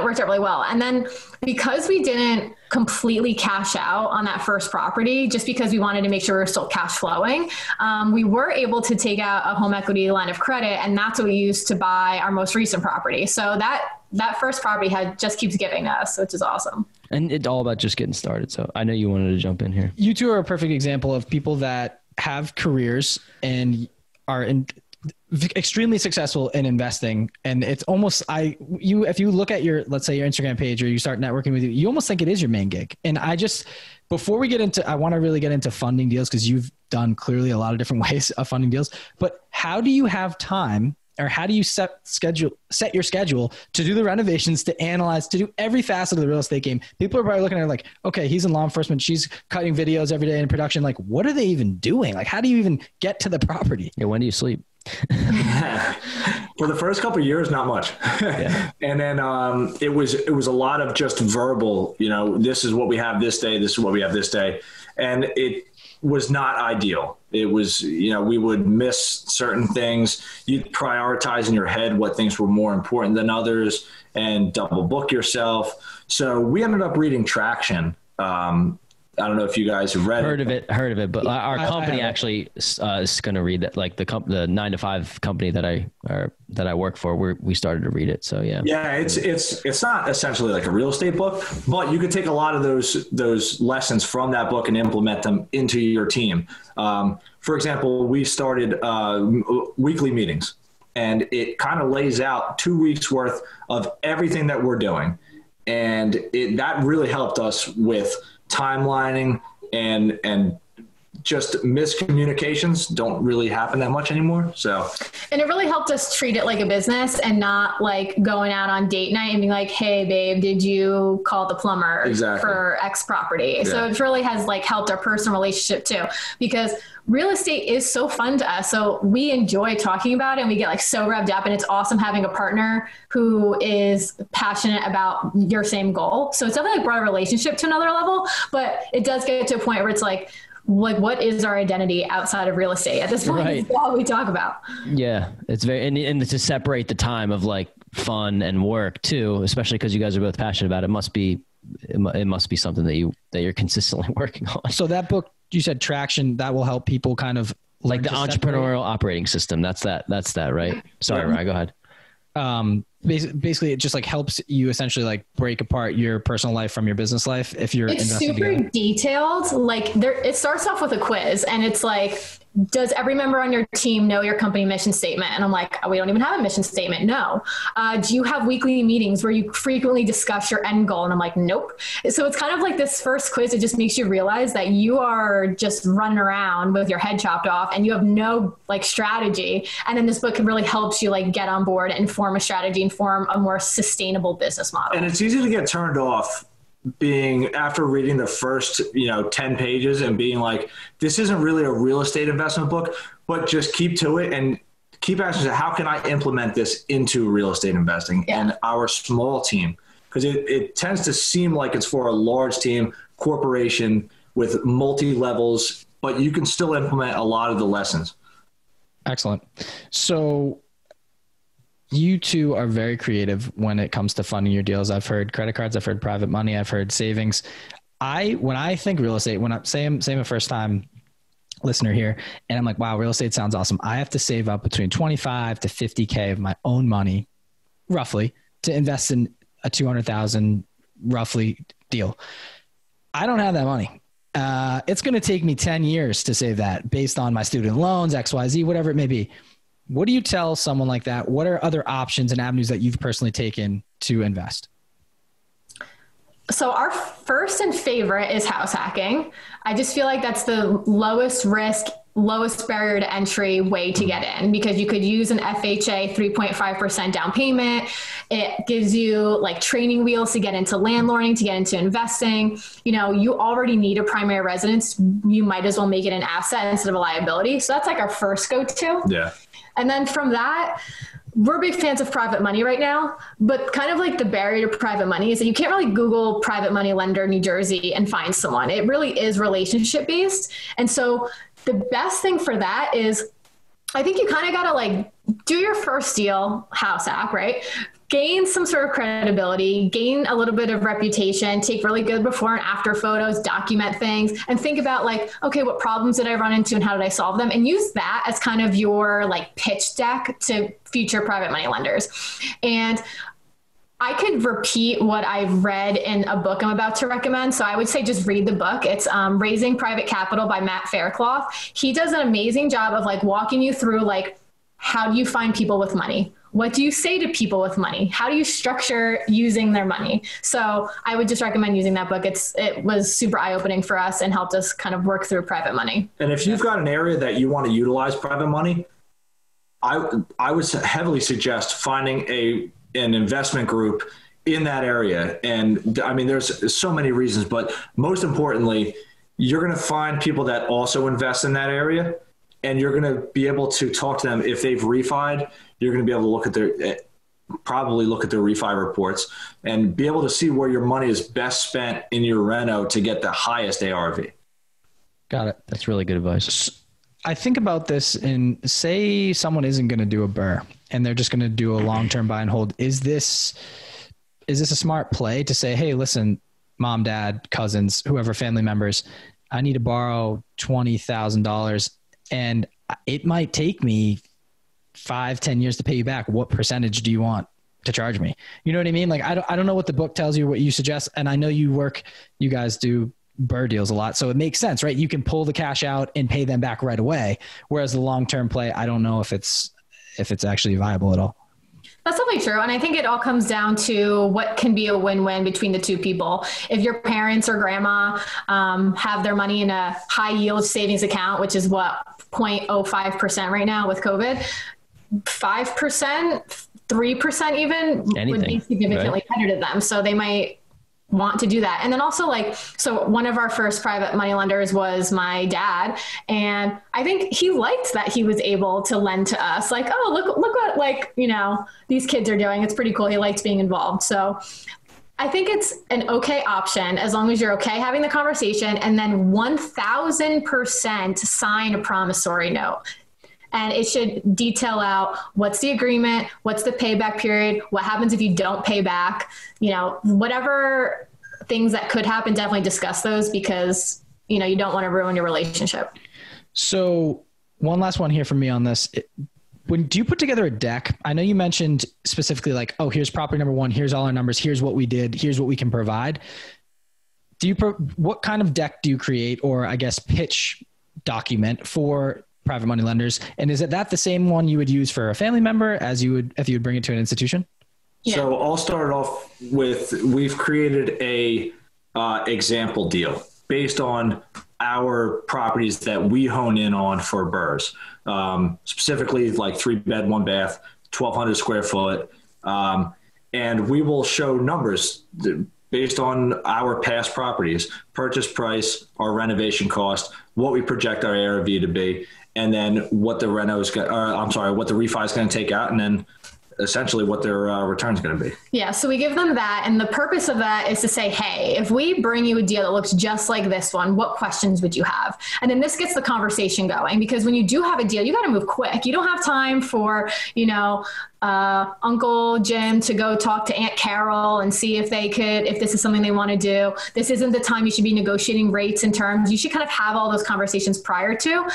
worked out really well. And then because we didn't completely cash out on that first property, just because we wanted to make sure we were still cash flowing, we were able to take out a home equity line of credit. And that's what we used to buy our most recent property. So that first property just keeps giving to us, which is awesome. And it's all about just getting started. So I know you wanted to jump in here. You two are a perfect example of people that have careers and are extremely successful in investing. And it's almost, if you look at let's say your Instagram page or you start networking with you almost think it is your main gig. And before we get into, I want to really get into funding deals, because you've done clearly a lot of different ways of funding deals, but how do you have time, or how do you set your schedule to do the renovations, to analyze, to do every facet of the real estate game? People are probably looking at it like, okay, he's in law enforcement, she's cutting videos every day in production. Like, what are they even doing? Like, how do you even get to the property? Yeah, when do you sleep? For the first couple of years, not much. Yeah. And then it was a lot of just verbal, this is what we have this day, this is what we have this day. And was not ideal. It was, we would miss certain things. You'd prioritize in your head what things were more important than others and double book yourself. So we ended up reading Traction. I don't know if you guys have heard of it, but our company actually is going to read that. Like the 9-to-5 company that I work for, we started to read it. So yeah. Yeah. It's not essentially like a real estate book, but you could take a lot of those lessons from that book and implement them into your team. For example, we started weekly meetings, and it kind of lays out 2 weeks worth of everything that we're doing. And that really helped us with timelining and just miscommunications don't really happen that much anymore. So, and it really helped us treat it like a business and not like going out on date night and being like, hey babe, did you call the plumber for X property? Yeah. So it really has like helped our personal relationship too, because real estate is so fun to us. So we enjoy talking about it and we get like so revved up, and it's awesome having a partner who is passionate about your same goal. So it's definitely brought a relationship to another level, but it does get to a point where it's like what is our identity outside of real estate at this point? Right. Is all we talk about. Yeah. It's very, and to separate the time of like fun and work too, especially because you guys are both passionate about it, it must be something that you're consistently working on. So that book, you said Traction, that will help people kind of like the entrepreneurial operating system. That's that, right? Sorry, Ryan, go ahead. Basically it just like helps you essentially like break apart your personal life from your business life. If you're investing super together. Detailed, like it starts off with a quiz, and it's like, does every member on your team know your company mission statement? And I'm like, we don't even have a mission statement. No. Do you have weekly meetings where you frequently discuss your end goal? And I'm like, nope. So it's kind of like this first quiz. It just makes you realize that you are just running around with your head chopped off and you have no like strategy. And then this book really helps you like get on board and form a strategy and form a more sustainable business model. And it's easy to get turned off after reading the first 10 pages and being like, this isn't really a real estate investment book, but just keep to it and keep asking, how can I implement this into real estate investing and our small team? Because it tends to seem like it's for a large team, corporation with multi-levels, but you can still implement a lot of the lessons. Excellent. So you two are very creative when it comes to funding your deals. I've heard credit cards, I've heard private money, I've heard savings. When I think real estate, when I'm a first time listener here and I'm like, wow, real estate sounds awesome. I have to save up between 25 to 50K of my own money, roughly, to invest in a 200,000 roughly deal. I don't have that money. It's going to take me 10 years to save that based on my student loans, XYZ, whatever it may be. What do you tell someone like that? What are other options and avenues that you've personally taken to invest? So our first and favorite is house hacking. I just feel like that's the lowest risk, lowest barrier to entry way to get in, because you could use an FHA 3.5% down payment. It gives you like training wheels to get into landlording, to get into investing. You already need a primary residence. You might as well make it an asset instead of a liability. So that's like our first go-to. Yeah. And then from that, we're big fans of private money right now, but kind of like the barrier to private money is that you can't really Google private money lender New Jersey and find someone. It really is relationship based. And so the best thing for that is, I think you kind of got to like do your first deal, house hack, right? Gain some sort of credibility, gain a little bit of reputation, take really good before and after photos, document things, and think about like, okay, what problems did I run into and how did I solve them? And use that as kind of your like pitch deck to future private money lenders. And I could repeat what I've read in a book I'm about to recommend. So I would say just read the book. It's Raising Private Capital by Matt Faircloth. He does an amazing job of like walking you through like, how do you find people with money? What do you say to people with money? How do you structure using their money? So I would just recommend using that book. It was super eye-opening for us and helped us kind of work through private money. And if you've got an area that you want to utilize private money, I would heavily suggest finding an investment group in that area. And I mean, there's so many reasons, but most importantly, you're going to find people that also invest in that area, and you're going to be able to talk to them. If they've refied, you're going to be able to look at their refi reports and be able to see where your money is best spent in your reno to get the highest ARV. Got it. That's really good advice. I think about this and say someone isn't going to do a BRRRR and they're just going to do a long-term buy and hold. Is this a smart play to say, hey, listen, mom, dad, cousins, whoever, family members, I need to borrow $20,000 and it might take me 5-10 years to pay you back. What percentage do you want to charge me? You know what I mean? Like, I don't know what the book tells you, what you suggest. And I know you guys do BRRRR deals a lot. So it makes sense, right? You can pull the cash out and pay them back right away. Whereas the long-term play, I don't know if it's actually viable at all. That's definitely true. And I think it all comes down to what can be a win-win between the two people. If your parents or grandma have their money in a high yield savings account, which is what, 0.05% right now with COVID, 5%, 3% even anything, would be significantly better to them. So they might want to do that. And then also so one of our first private money lenders was my dad. And I think he liked that he was able to lend to us, like, oh, look what these kids are doing. It's pretty cool. He liked being involved. So I think it's an okay option as long as you're okay having the conversation, and then 1000% sign a promissory note. And it should detail out what's the agreement, what's the payback period, what happens if you don't pay back, whatever things that could happen, definitely discuss those because, you don't want to ruin your relationship. So one last one here from me on this. Do you put together a deck? I know you mentioned specifically like, oh, here's property number 1, here's all our numbers, here's what we did, here's what we can provide. What kind of deck do you create, or I guess pitch document for private money lenders? And is that the same one you would use for a family member as you would if you would bring it to an institution? Yeah. So I'll start off with, we've created a example deal based on our properties that we hone in on for BRRRRs, specifically like 3-bed, 1-bath, 1,200 square foot. And we will show numbers based on our past properties, purchase price, our renovation cost, what we project our ARV to be, and then what the what the refi is going to take out, and then essentially what their return is going to be. Yeah. So we give them that. And the purpose of that is to say, hey, if we bring you a deal that looks just like this one, what questions would you have? And then this gets the conversation going, because when you do have a deal, you got to move quick. You don't have time for, Uncle Jim to go talk to Aunt Carol and see if this is something they want to do. This isn't the time you should be negotiating rates and terms. You should kind of have all those conversations prior to.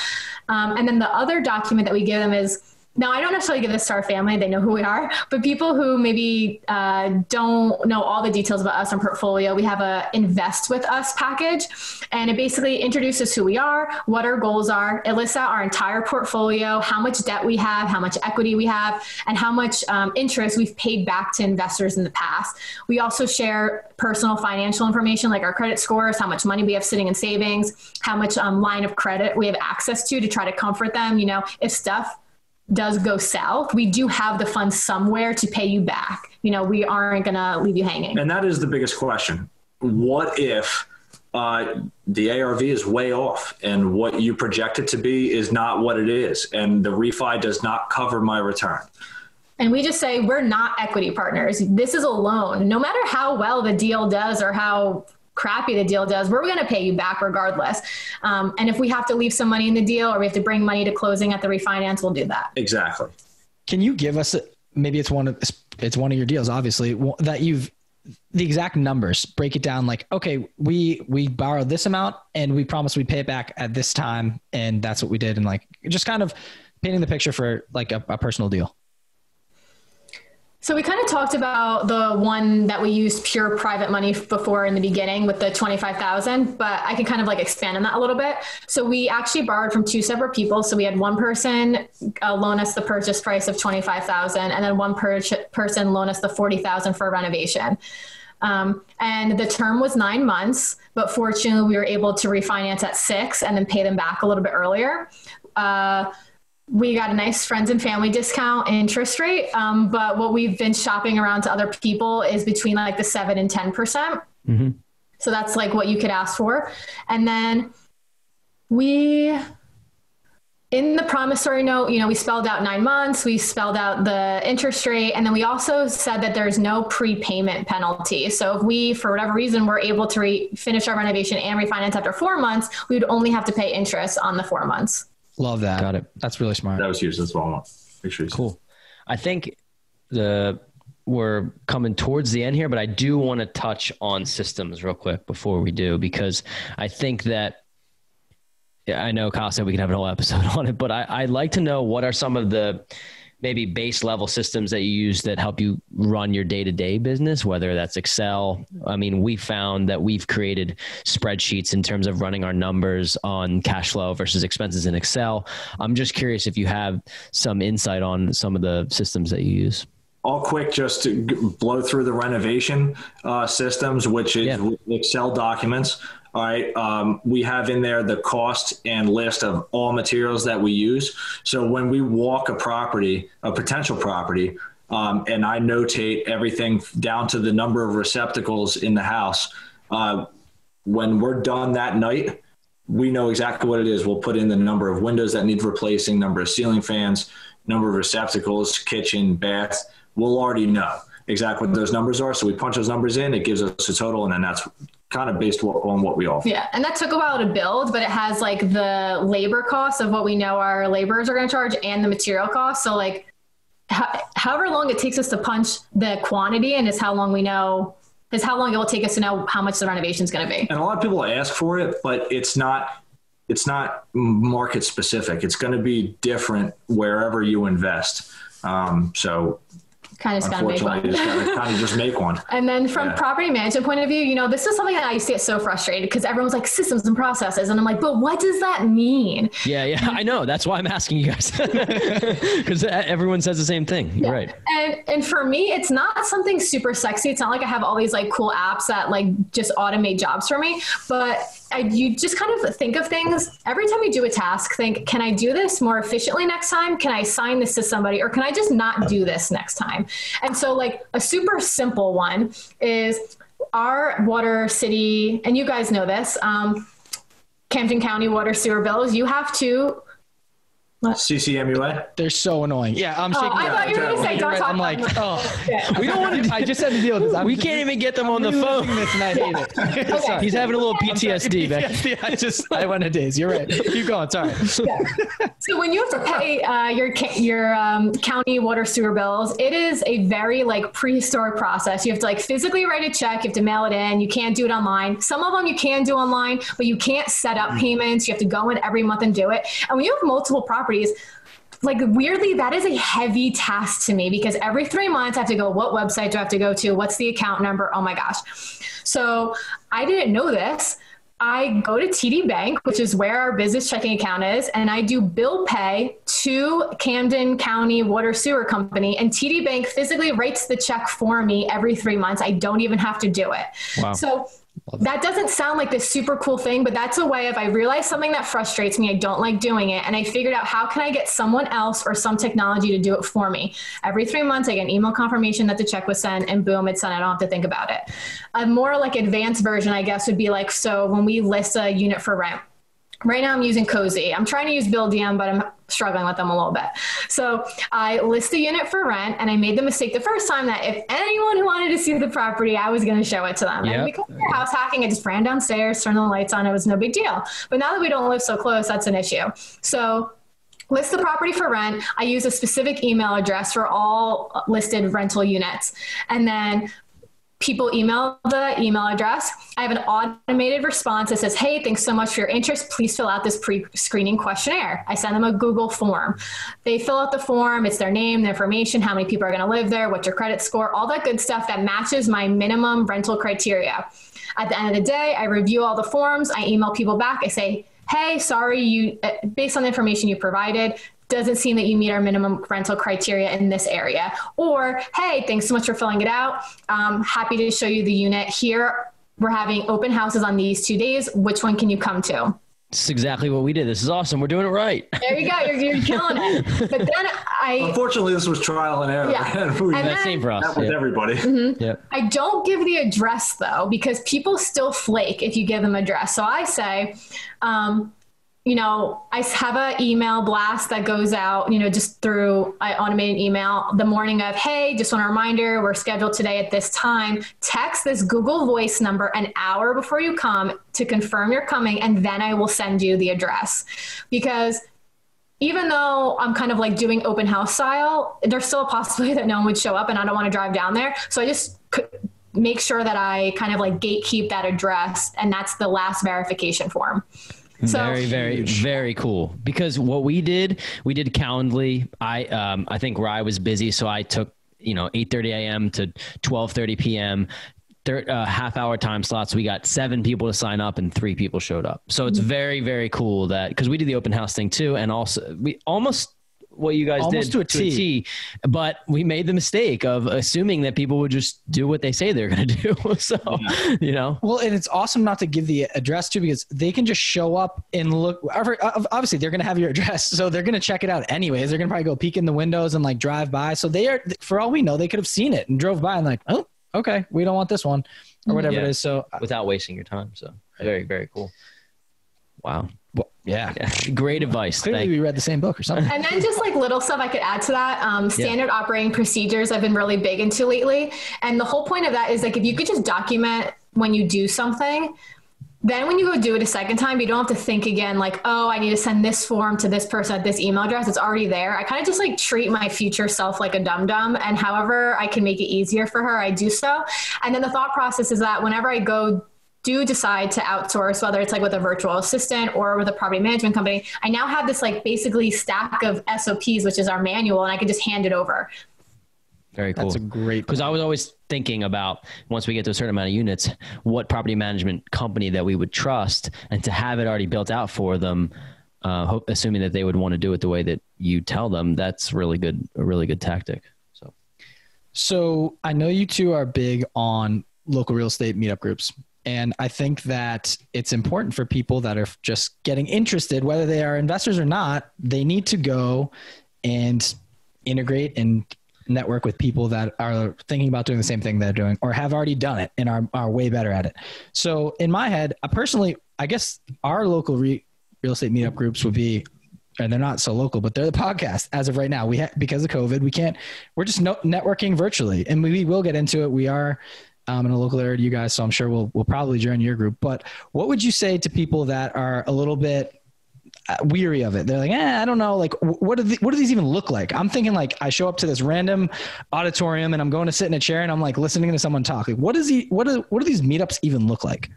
And then the other document that we give them is, now, I don't necessarily give this to our family. They know who we are, but people who maybe don't know all the details about us and portfolio, we have a Invest With Us package, and it basically introduces who we are, what our goals are. It lists out our entire portfolio, how much debt we have, how much equity we have, and how much interest we've paid back to investors in the past. We also share personal financial information like our credit scores, how much money we have sitting in savings, how much line of credit we have access to try to comfort them. If stuff does go south, we do have the funds somewhere to pay you back. We aren't going to leave you hanging. And that is the biggest question. What if the ARV is way off and what you project it to be is not what it is, and the refi does not cover my return? And we just say, we're not equity partners. This is a loan. No matter how well the deal does or how crappy the deal does, we're going to pay you back regardless. And if we have to leave some money in the deal, or we have to bring money to closing at the refinance, we'll do that. Exactly. Can you give us maybe it's one of your deals, obviously, that the exact numbers, break it down like, okay, we borrowed this amount and we promised we'd pay it back at this time, and that's what we did. And like, just kind of painting the picture for like a personal deal. So we kind of talked about the one that we used pure private money before in the beginning with the 25,000, but I can kind of like expand on that a little bit. So we actually borrowed from 2 separate people. So we had one person loan us the purchase price of 25,000, and then one person loan us the 40,000 for a renovation. And the term was 9 months, but fortunately we were able to refinance at 6 and then pay them back a little bit earlier. We got a nice friends and family discount interest rate. But what we've been shopping around to other people is between like the 7 and 10%. Mm-hmm. So that's like what you could ask for. And then we in the promissory note, we spelled out 9 months, we spelled out the interest rate, and then we also said that there's no prepayment penalty. So if we, for whatever reason, were able to finish our renovation and refinance after 4 months, we would only have to pay interest on the 4 months. Love that. Got it. That's really smart. That was huge. That's what I want. Make sure. Cool. I think we're coming towards the end here, but I do want to touch on systems real quick before we do, because I think that, I know Kyle said we can have a whole episode on it, but I'd like to know what are some of the maybe base level systems that you use that help you run your day-to-day business, whether that's Excel. I mean, we found that we've created spreadsheets in terms of running our numbers on cash flow versus expenses in Excel. I'm just curious if you have some insight on some of the systems that you use. All quick, just to blow through the renovation systems, which is Excel documents. All right. We have in there the cost and list of all materials that we use. So when we walk a potential property, and I notate everything down to the number of receptacles in the house, when we're done that night, we know exactly what it is. We'll put in the number of windows that need replacing, number of ceiling fans, number of receptacles, kitchen, bath. We'll already know exactly what those numbers are. So we punch those numbers in, it gives us a total, and then that's kind of based on what we offer. Yeah. And that took a while to build, but it has like the labor costs of what we know our laborers are going to charge and the material costs. So like however long it takes us to punch the quantity and is how long it will take us to know how much the renovation is going to be. And a lot of people ask for it, but it's not market specific. It's going to be different wherever you invest. So kind of gotta make one. You just gotta kind of just make one. And then from property management point of view, this is something that I used to get so frustrated because everyone's like systems and processes. And I'm like, but what does that mean? Yeah. I know. That's why I'm asking you guys, because everyone says the same thing. You're right. And for me, it's not something super sexy. It's not like I have all these like cool apps that like just automate jobs for me, but you just kind of think of things every time you do a task, think, can I do this more efficiently next time? Can I assign this to somebody, or can I just not do this next time? And so like a super simple one is our water city, and you guys know this, Camden County water sewer bills, you have to CCMUA? They're so annoying. Yeah, I'm shaking. I thought you were going to say don't talk. I'm like, we don't want to. I just had to deal with this. We can't even get them on the phone. This and I hate it. Okay. He's having a little PTSD. PTSD. I went a daze. You're right. Keep going. Sorry. Yeah. So when you have to pay your county water sewer bills, it is a very like prehistoric process. You have to like physically write a check. You have to mail it in. You can't do it online. Some of them you can do online, but you can't set up payments. You have to go in every month and do it. And when you have multiple properties, like weirdly, that is a heavy task to me because every 3 months I have to go, what website do I have to go to? What's the account number? Oh my gosh. So I didn't know this. I go to TD Bank, which is where our business checking account is, and I do bill pay to Camden County Water Sewer Company, and TD Bank physically writes the check for me every 3 months. I don't even have to do it. Wow. So that doesn't sound like this super cool thing, but that's a way of, I realized something that frustrates me. I don't like doing it. And I figured out how can I get someone else or some technology to do it for me? Every 3 months, I get an email confirmation that the check was sent and boom, it's sent. I don't have to think about it. A more like advanced version, I guess, would be like, so when we list a unit for rent, right now I'm using Cozy. I'm trying to use BRRRR, but I'm struggling with them a little bit. So I list the unit for rent, and I made the mistake the first time that if anyone who wanted to see the property, I was going to show it to them. Yep. And because of house hacking, I just ran downstairs, turned the lights on. It was no big deal. But now that we don't live so close, that's an issue. So list the property for rent. I use a specific email address for all listed rental units. And then people email the email address. I have an automated response that says, hey, thanks so much for your interest. Please fill out this pre-screening questionnaire. I send them a Google form. They fill out the form. It's their name, their information, how many people are going to live there, what's your credit score, all that good stuff that matches my minimum rental criteria. At the end of the day, I review all the forms. I email people back. I say, hey, sorry, based on the information you provided, doesn't seem that you meet our minimum rental criteria in this area. Or, hey, thanks so much for filling it out. Happy to show you the unit here. We're having open houses on these 2 days. Which one can you come to? This is exactly what we did. This is awesome. We're doing it right. There you go. You're killing it. But then unfortunately, this was trial and error. Yeah. That's same for us. That was everybody. Mm-hmm. Yep. I don't give the address though, because people still flake if you give them address. So I say, you know, I have an email blast that goes out, you know, just through automated email the morning of, hey, just want a reminder, we're scheduled today at this time. Text this Google Voice number an hour before you come to confirm you're coming, and then I will send you the address. Because even though I'm kind of like doing open house style, there's still a possibility that no one would show up, and I don't want to drive down there. So I just make sure that I kind of like gatekeep that address, and that's the last verification form. So, very cool. Because what we did Calendly. I think Rye was busy, so I took 8:30 a.m. to 12:30 p.m. Half-hour time slots. We got 7 people to sign up, and 3 people showed up. So it's very, very cool that, because we did the open house thing too, and also we almost what you guys almost did to a T, but we made the mistake of assuming that people would just do what they say they're going to do. So, Well, and it's awesome not to give the address too, because they can just show up and look. Obviously, they're going to have your address, so they're going to check it out anyways. They're going to probably go peek in the windows and like drive by. So they are, for all we know, they could have seen it and drove by and like, oh, okay, we don't want this one or whatever it is. So without wasting your time. So very, very cool. Wow. Well, yeah. Great advice. Clearly we read the same book or something. And then just like little stuff I could add to that. Standard operating procedures I've been really big into lately. And the whole point of that is like, if you could just document when you do something, then when you go do it a second time, you don't have to think again, like, oh, I need to send this form to this person at this email address. It's already there. I kind of just like treat my future self like a dum-dum, and however I can make it easier for her, I do so. And then the thought process is that whenever I do decide to outsource, whether it's like with a virtual assistant or with a property management company, I now have this like basically stack of SOPs, which is our manual, and I can just hand it over. Very cool. That's a great, because I was always thinking about, once we get to a certain amount of units, what property management company that we would trust, and to have it already built out for them, assuming that they would want to do it the way that you tell them. That's really good, a really good tactic. So I know you two are big on local real estate meetup groups. And I think that it's important for people that are just getting interested, whether they are investors or not, they need to go and integrate and network with people that are thinking about doing the same thing they're doing or have already done it and are way better at it. So in my head, I guess our local real estate meetup groups would be, and they're not so local, but they're the podcast as of right now. Because of COVID, we're just networking virtually, and we will get into it. We are in a local area to you guys, so I'm sure we'll probably join your group. But what would you say to people that are a little bit weary of it? They're like, I don't know. Like, what do these even look like? I'm thinking like I show up to this random auditorium and I'm going to sit in a chair and I'm like listening to someone talk. Like, what do these meetups even look like?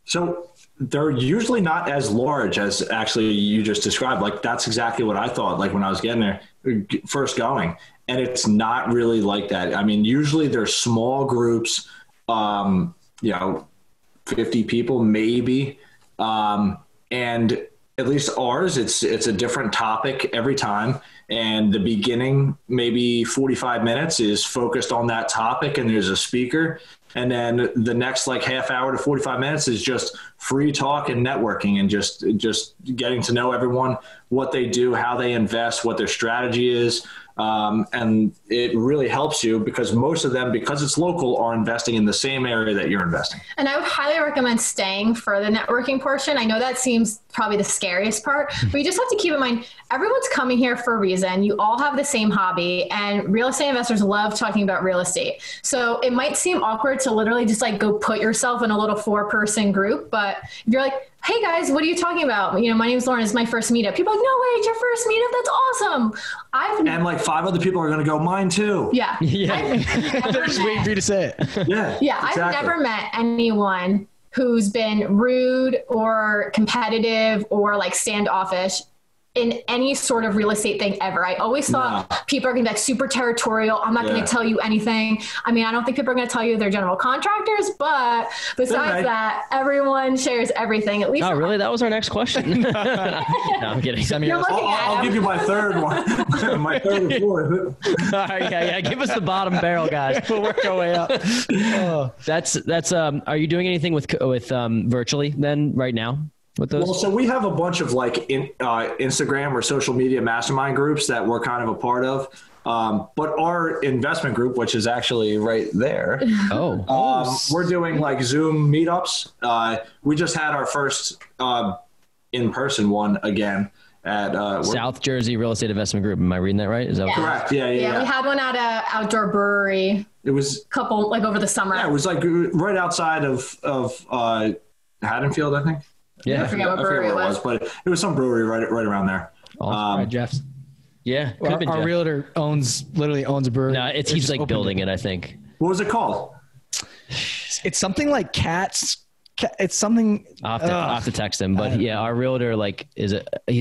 So they're usually not as large as actually you just described. Like, that's exactly what I thought, like when I was getting there, first going. And it's not really like that. I mean, usually they're small groups, 50 people maybe. And at least ours, it's a different topic every time. And the beginning, maybe 45 minutes is focused on that topic and there's a speaker. And then the next like half hour to 45 minutes is just free talk and networking and just getting to know everyone, what they do, how they invest, what their strategy is. And it really helps you because most of them, because it's local, are investing in the same area that you're investing. And I would highly recommend staying for the networking portion. I know that seems probably the scariest part, but you just have to keep in mind, everyone's coming here for a reason. You all have the same hobby, and real estate investors love talking about real estate. So it might seem awkward to literally just like go put yourself in a little 4-person group. But if you're like, hey guys, what are you talking about? My name's Lauren. It's my first meetup. People are like, no way, it's your first meetup. That's awesome. And like 5 other people are going to go, mine too. Yeah. They're just waiting for you to say it. Yeah. Exactly. I've never met anyone who's been rude or competitive or like standoffish in any sort of real estate thing ever. I always thought people are going to be like super territorial. I'm not going to tell you anything. I mean, I don't think people are going to tell you they're general contractors, but besides that, everyone shares everything. At least. Oh, really? That was our next question. No, I'm kidding. I'll give you my third one. My third and fourth. All right, yeah. Give us the bottom barrel, guys. We'll work our way up. That's. Are you doing anything with virtually then right now? Well, so we have a bunch of like Instagram or social media mastermind groups that we're kind of a part of. But our investment group, which is actually right there, we're doing like Zoom meetups. We just had our first in-person one again at South Jersey Real Estate Investment Group. Am I reading that right? Is that correct? Yeah. We had one at a outdoor brewery. It was a couple like over the summer. Yeah, it was like right outside of Haddonfield, I think. Yeah, I forget what brewery it was, but it was some brewery right around there. Right, Jeff's. Yeah, our realtor literally owns a brewery. No, he's like building it, I think. What was it called? It's something like Cats. It's something. I'll have to text him, but yeah, our realtor he's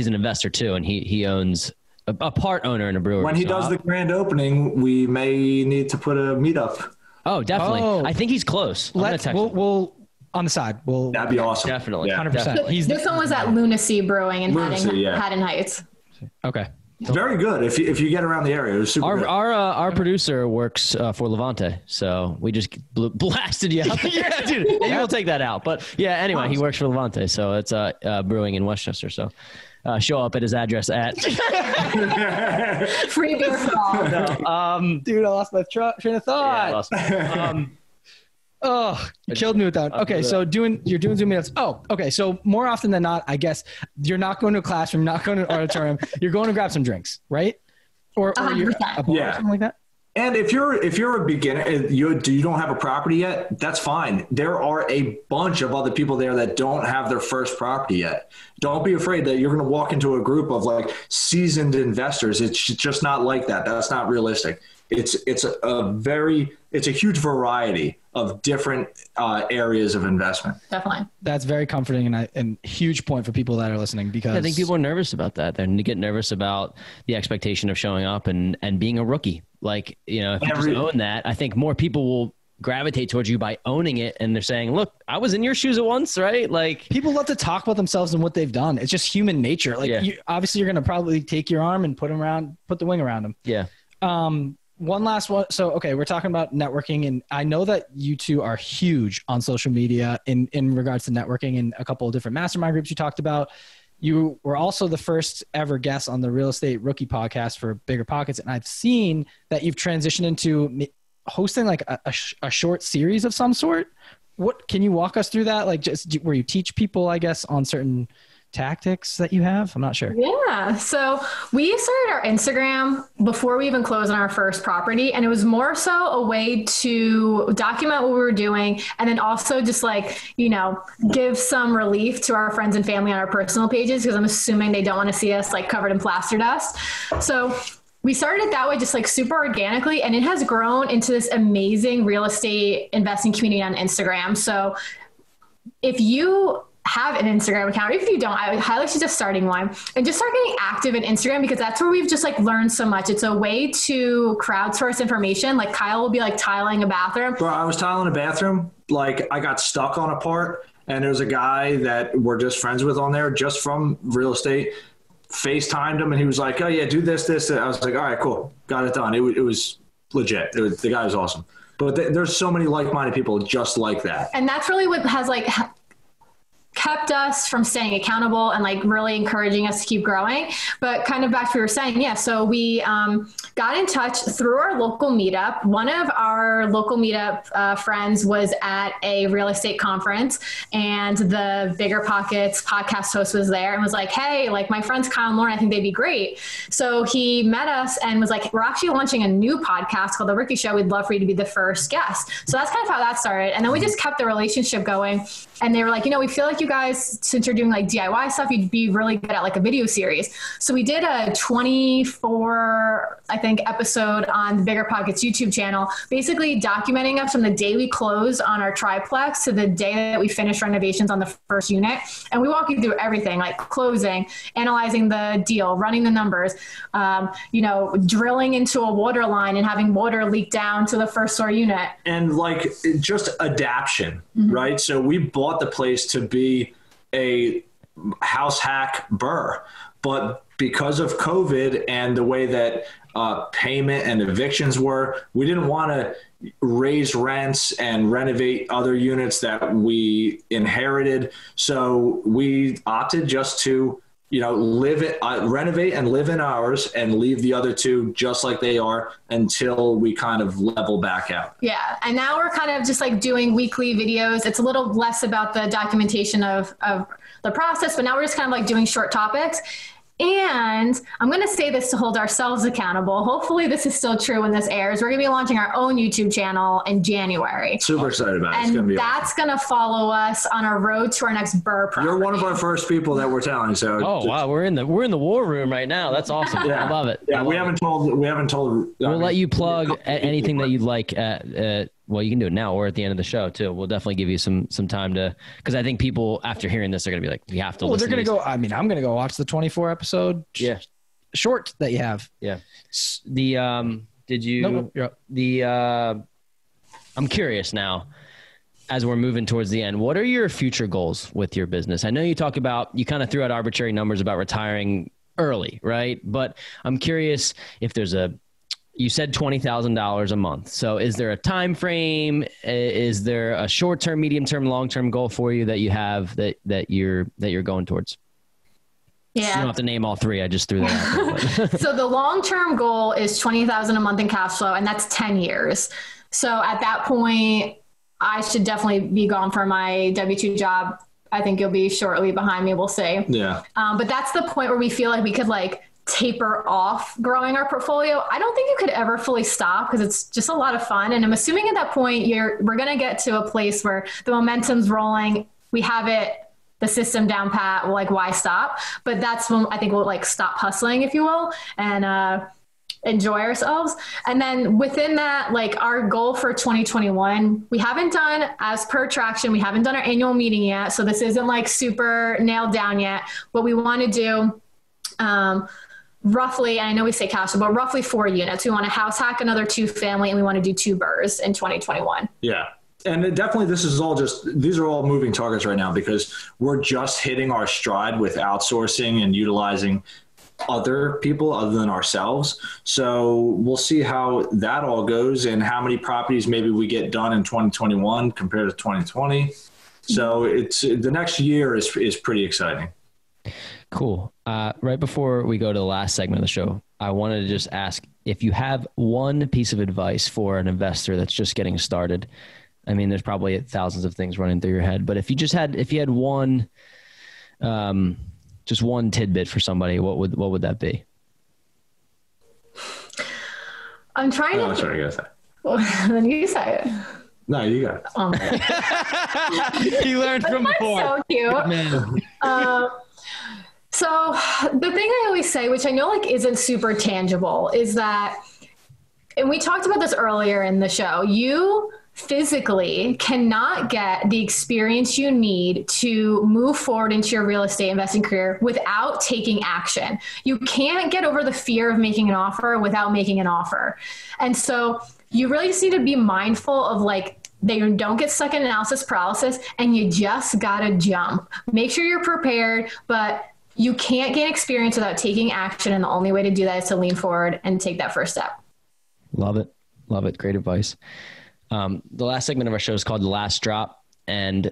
an investor too, and he owns a part owner in a brewery. When he does the grand opening, we may need to put a meetup. Oh, definitely. I think he's close. We'll on the side. That'd be awesome. Definitely. 100%. This one was at Lunacy Brewing in Haddon Heights. Okay. Very good. If you get around the area, it was super good. Our producer works for Levante, so we just blasted you out. Yeah, dude. Maybe we'll take that out. But yeah, anyway, he works for Levante, so it's brewing in Westchester. So show up at his address at free beer for all. No. Dude, I lost my train of thought. Yeah, I lost my Oh, you killed me with that. Okay, so you're doing Zoom meetups. Oh, okay. So more often than not, I guess you're not going to a classroom, not going to an auditorium. You're going to grab some drinks, right? Or you're a bar or something like that. And if you're a beginner, you don't have a property yet, that's fine. There are a bunch of other people there that don't have their first property yet. Don't be afraid that you're going to walk into a group of like seasoned investors. It's just not like that. That's not realistic. It's a huge variety of different areas of investment. Definitely. That's very comforting and huge point for people that are listening, because I think people are nervous about that. They get nervous about the expectation of showing up and being a rookie. Like, if you just own that, I think more people will gravitate towards you by owning it. And they're saying, look, I was in your shoes at once, right? Like, people love to talk about themselves and what they've done. It's just human nature. Like, obviously you're going to probably take your arm and put the wing around them. Yeah. One last one. So, okay, we're talking about networking, and I know that you two are huge on social media in regards to networking, and a couple of different mastermind groups you talked about. You were also the first ever guest on the Real Estate Rookie podcast for BRRRR, and I've seen that you've transitioned into hosting like a short series of some sort. What can you walk us through that? Like, just where you teach people, I guess, on certain tactics that you have? I'm not sure. Yeah. So we started our Instagram before we even closed on our first property. And it was more so a way to document what we were doing. And then also just like, give some relief to our friends and family on our personal pages, because I'm assuming they don't want to see us like covered in plaster dust. So we started it that way, just like super organically. And it has grown into this amazing real estate investing community on Instagram. So if you have an Instagram account, or if you don't, I would highly suggest starting one and just start getting active in Instagram, because that's where we've just like learned so much. It's a way to crowdsource information. Like Kyle will be like tiling a bathroom. Bro, I was tiling a bathroom. Like I got stuck on a part, and there's a guy that we're just friends with on there just from real estate. FaceTimed him and he was like, oh yeah, do this. I was like, all right, cool. Got it done. It was legit. The guy was awesome. But there's so many like-minded people just like that. And that's really what has like kept us from staying accountable and like really encouraging us to keep growing. But kind of back to what we were saying. Yeah. So we got in touch through our local meetup. One of our local meetup friends was at a real estate conference, and the BRRRR podcast host was there and was like, hey, like my friends Kyle and Lauren, I think they'd be great. So he met us and was like, we're actually launching a new podcast called The Rookie Show. We'd love for you to be the first guest. So that's kind of how that started. And then we just kept the relationship going. And they were like, we feel like you guys, since you're doing like DIY stuff, you'd be really good at like a video series. So we did a 24, I think, episode on the BRRRR YouTube channel, basically documenting us from the day we closed on our triplex to the day that we finished renovations on the first unit. And we walk you through everything, like closing, analyzing the deal, running the numbers, drilling into a water line and having water leak down to the first floor unit. And like just adaption, right? So we bought the place to be a house hack BRRRR, but because of COVID and the way that payment and evictions were, we didn't want to raise rents and renovate other units that we inherited. So we opted just to renovate and live in ours and leave the other two just like they are until we kind of level back out. Yeah. And now we're kind of just like doing weekly videos. It's a little less about the documentation of the process, but now we're just kind of like doing short topics. And I'm going to say this to hold ourselves accountable. Hopefully this is still true when this airs. We're going to be launching our own YouTube channel in January. Super excited about it. And it's going to be that's going to follow us on our road to our next BRRRR property. You're one of our first people that we're telling. So wow, we're in the war room right now. That's awesome. Yeah. I love it. Yeah, we haven't told. We'll let you plug anything that you'd like. Well, you can do it now or at the end of the show too. We'll definitely give you some time to, because I think people after hearing this are going to be like, we have to. Well, they're going to go. I mean, I'm going to go watch the 24 episode. Yeah. Short that you have. Yeah. Did you? Nope, you're up. I'm curious now, as we're moving towards the end, what are your future goals with your business? I know you kind of threw out arbitrary numbers about retiring early, right? But I'm curious if there's you said $20,000 a month. So is there a time frame? Is there a short-term, medium-term, long-term goal for you that you have that you're going towards? Yeah. You don't have to name all three. I just threw that out there. So the long-term goal is $20,000 a month in cash flow, and that's 10 years. So at that point, I should definitely be gone for my W-2 job. I think you'll be shortly behind me, we'll say. Yeah. But that's the point where we feel like we could taper off growing our portfolio. I don't think you could ever fully stop because it's just a lot of fun. And I'm assuming at that point, we're going to get to a place where the momentum's rolling. We have the system down pat. We're like, why stop? But that's when I think we'll stop hustling, if you will, and enjoy ourselves. And then within that, our goal for 2021, we haven't done, as per Traction, we haven't done our annual meeting yet. So this isn't super nailed down yet. What we want to do, roughly, and I know we say cash, but roughly 4 units. We want to house hack another 2 family, and we want to do 2 BRRRRs in 2021. Yeah. And definitely these are all moving targets right now because we're just hitting our stride with outsourcing and utilizing other people other than ourselves. So we'll see how that all goes and how many properties maybe we get done in 2021 compared to 2020. So the next year is pretty exciting. Cool. Right before we go to the last segment of the show, I wanted to just ask if you have one piece of advice for an investor that's just getting started. I mean, there's probably thousands of things running through your head, but if you had one, just one tidbit for somebody, what would that be? I'm trying to. I'm sorry, you gotta say. Well, then you say it. No, you got it. You learned from before. So cute. Man. So the thing I always say, which I know isn't super tangible, is that, and we talked about this earlier in the show, you physically cannot get the experience you need to move forward into your real estate investing career without taking action. You can't get over the fear of making an offer without making an offer. And so you really just need to be mindful of that you don't get stuck in analysis paralysis, and you just gotta jump. Make sure you're prepared, but you can't gain experience without taking action. And the only way to do that is to lean forward and take that first step. Love it. Love it. Great advice. The last segment of our show is called The Last Drop. And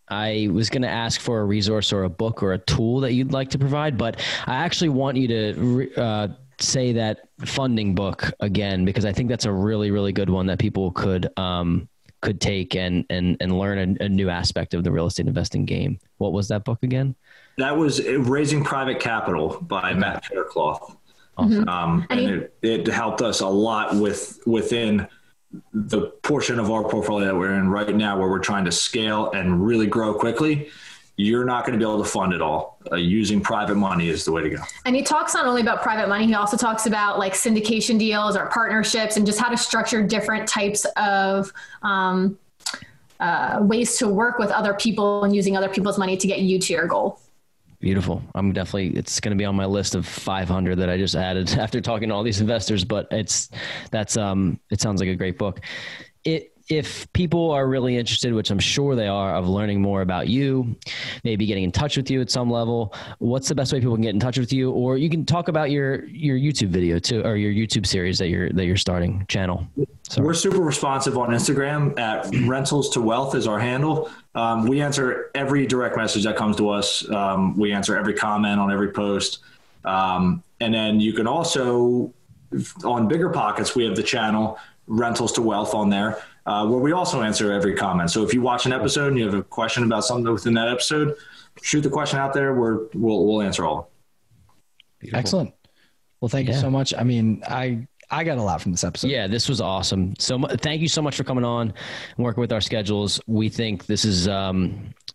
I was going to ask for a resource or a book or a tool that you'd like to provide, but I actually want you to say that funding book again, because I think that's a really, really good one that people could take and learn a new aspect of the real estate investing game. What was that book again? That was Raising Private Capital by Matt Faircloth. Awesome. And it helped us a lot within the portion of our portfolio that we're in right now, where we're trying to scale and really grow quickly. You're not going to be able to fund it all. Using private money is the way to go. And he talks not only about private money, he also talks about syndication deals or partnerships and just how to structure different types of ways to work with other people and using other people's money to get you to your goal. Beautiful. It's going to be on my list of 500 that I just added after talking to all these investors, but it sounds like a great book. if people are really interested, which I'm sure they are, of learning more about you, maybe getting in touch with you at some level, what's the best way people can get in touch with you? Or you can talk about your YouTube video too, or your YouTube series that you're starting channel. Sorry. We're super responsive on Instagram at Rentals to Wealth is our handle. We answer every direct message that comes to us. We answer every comment on every post. And then you can also, on Bigger Pockets, we have the channel Rentals to Wealth on there, where we also answer every comment. So if you watch an episode and you have a question about something within that episode, shoot the question out there. We'll answer all. Beautiful. Excellent. Well, thank you so much. I mean, I got a lot from this episode. Yeah, this was awesome. So thank you so much for coming on and working with our schedules. We think this is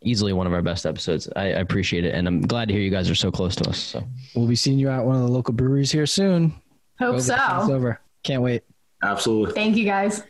easily one of our best episodes. I appreciate it. And I'm glad to hear you guys are so close to us. So we'll be seeing you at one of the local breweries here soon. Hope so. It's over. Can't wait. Absolutely. Thank you guys.